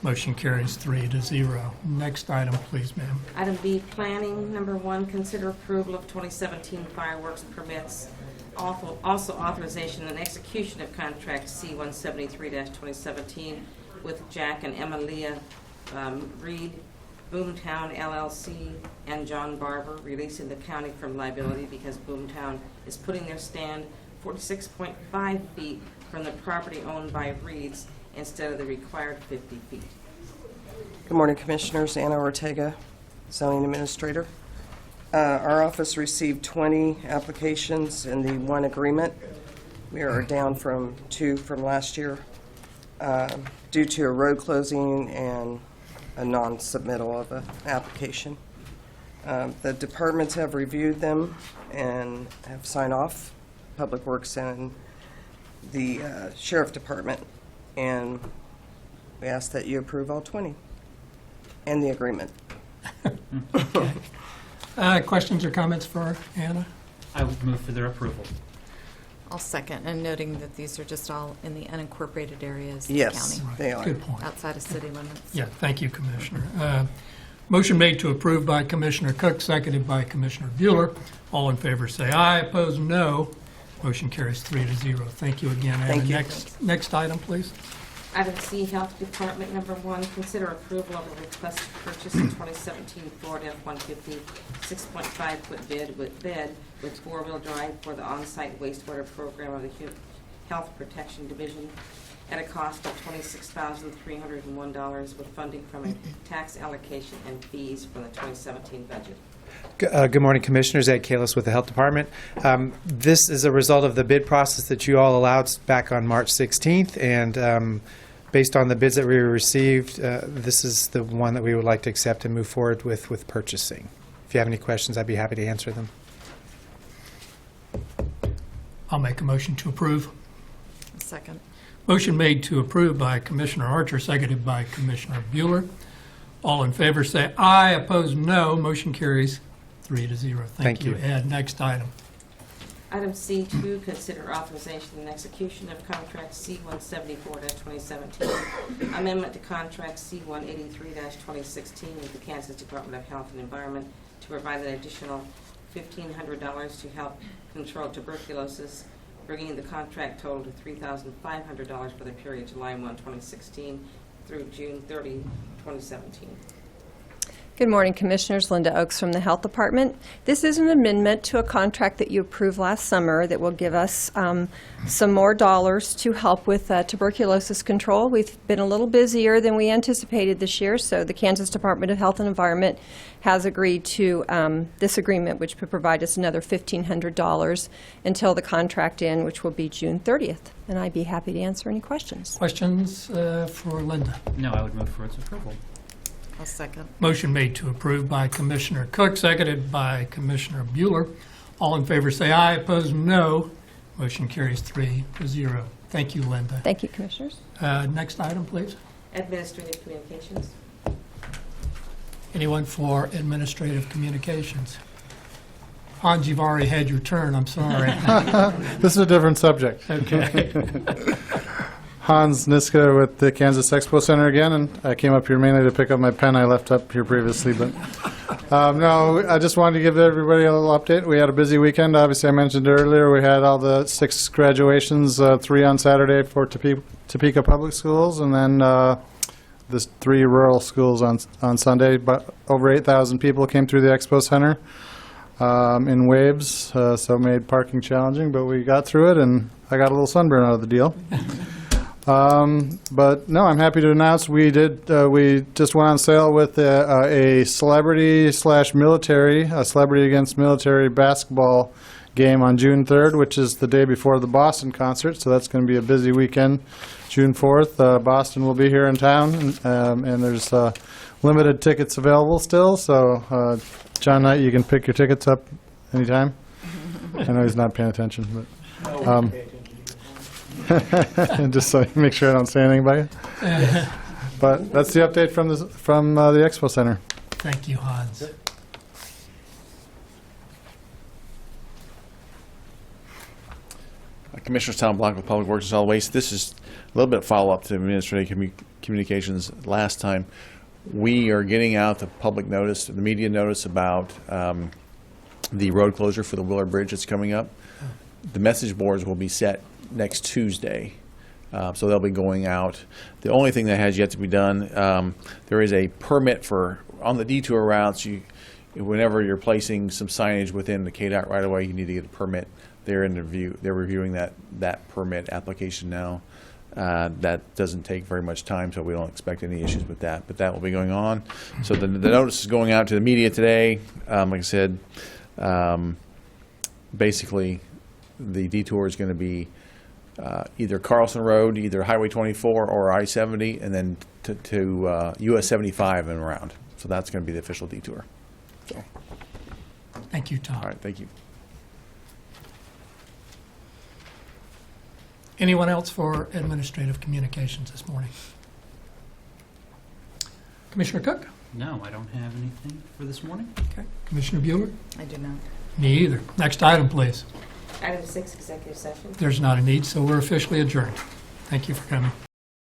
Motion carries 3-0. Next item, please, ma'am. Item B, planning, number 1, consider approval of 2017 fireworks permits. Also authorization and execution of contract C-173-2017 with Jack and Emma Leah Reed, Boomtown LLC, and John Barber, releasing the county from liability because Boomtown is putting their stand 46.5 feet from the property owned by Reeds instead of the required 50 feet. Good morning, Commissioners. Anna Ortega, Zoning Administrator. Our office received 20 applications in the one agreement. We are down from 2 from last year due to a road closing and a non-submittal of an application. The departments have reviewed them and have signed off, Public Works and the Sheriff Department, and we ask that you approve all 20 and the agreement. Questions or comments for Anna? I would move for their approval. I'll second, and noting that these are just all in the unincorporated areas of the Yes, county. they are. Good point. Outside of city limits. Yeah, thank you, Commissioner. Motion made to approve by Commissioner Cook, seconded by Commissioner Bueller. All in favor say aye. Opposed, no. Motion carries 3-0. Thank you again, Anna. Thank you. Next item, please. Item C, Health Department, number 1, consider approval of a request to purchase a 2017 Ford F-150 6.5-foot bed with four-wheel drive for the on-site wastewater program of the Health Protection Division at a cost of $26,301 with funding from a tax allocation and fees from the 2017 budget. Good morning, Commissioners. Ed Kalis with the Health Department. This is a result of the bid process that you all allowed back on March 16th, and based on the bids that we received, this is the one that we would like to accept and move forward with purchasing. If you have any questions, I'd be happy to answer them. I'll make a motion to approve. Second. Motion made to approve by Commissioner Archer, seconded by Commissioner Bueller. All in favor say aye. Opposed, no. Motion carries 3-0. Thank you, Ed. Next item. Item C2, consider authorization and execution of contract C-174-2017, amendment to contract C-183-2016 with the Kansas Department of Health and Environment to provide an additional $1,500 to help control tuberculosis, bringing the contract total to $3,500 for the period July 1, 2016 through June 30, 2017. Good morning, Commissioners. Linda Oakes from the Health Department. This is an amendment to a contract that you approved last summer that will give us some more dollars to help with tuberculosis control. We've been a little busier than we anticipated this year, so the Kansas Department of Health and Environment has agreed to this agreement, which would provide us another $1,500 until the contract end, which will be June 30th. And I'd be happy to answer any questions. Questions for Linda? No, I would move for its approval. I'll second. Motion made to approve by Commissioner Cook, seconded by Commissioner Bueller. All in favor say aye, opposed no. Motion carries 3-0. Thank you, Linda. Thank you, Commissioners. Next item, please. Administrative communications. Anyone for administrative communications? Hans, you've already had your turn, I'm sorry. This is a different subject. Okay. Hans Niska with the Kansas Expo Center again, and I came up here mainly to pick up my pen I left up here previously, but no, I just wanted to give everybody a little update. We had a busy weekend. Obviously, I mentioned earlier we had all the 6 graduations, 3 on Saturday for Topeka Public Schools, and then the 3 rural schools on Sunday. But over 8,000 people came through the Expo Center in waves, so it made parking challenging, but we got through it, and I got a little sunburn out of the deal. But no, I'm happy to announce we just went on sale with a celebrity/military, a celebrity against military basketball game on June 3rd, which is the day before the Boston concert. So that's going to be a busy weekend. June 4th, Boston will be here in town, and there's limited tickets available still. So John Knight, you can pick your tickets up anytime. I know he's not paying attention, but. Just so you make sure I don't say anything about you. But that's the update from the Expo Center. Thank you, Hans. Commissioners, Tom Blanc with Public Works and Solid Waste. This is a little bit of follow-up to administrative communications last time. We are getting out the public notice, the media notice about the road closure for the Willard Bridge that's coming up. The message boards will be set next Tuesday, so they'll be going out. The only thing that has yet to be done, there is a permit for, on the detour routes, whenever you're placing some signage within the KDOT right away, you need to get a permit. They're reviewing that permit application now. That doesn't take very much time, so we don't expect any issues with that, but that will be going on. So the notice is going out to the media today. Like I said, basically the detour is going to be either Carlson Road, either Highway 24 or I-70, and then to US 75 and around. So that's going to be the official detour. So. Thank you, Tom. All right, thank you. Anyone else for administrative communications this morning? Commissioner Cook? No, I don't have anything for this morning. Okay. Commissioner Bueller? I do not. Me either. Next item, please. Item 6, executive session. There's not a need, so we're officially adjourned. Thank you for coming.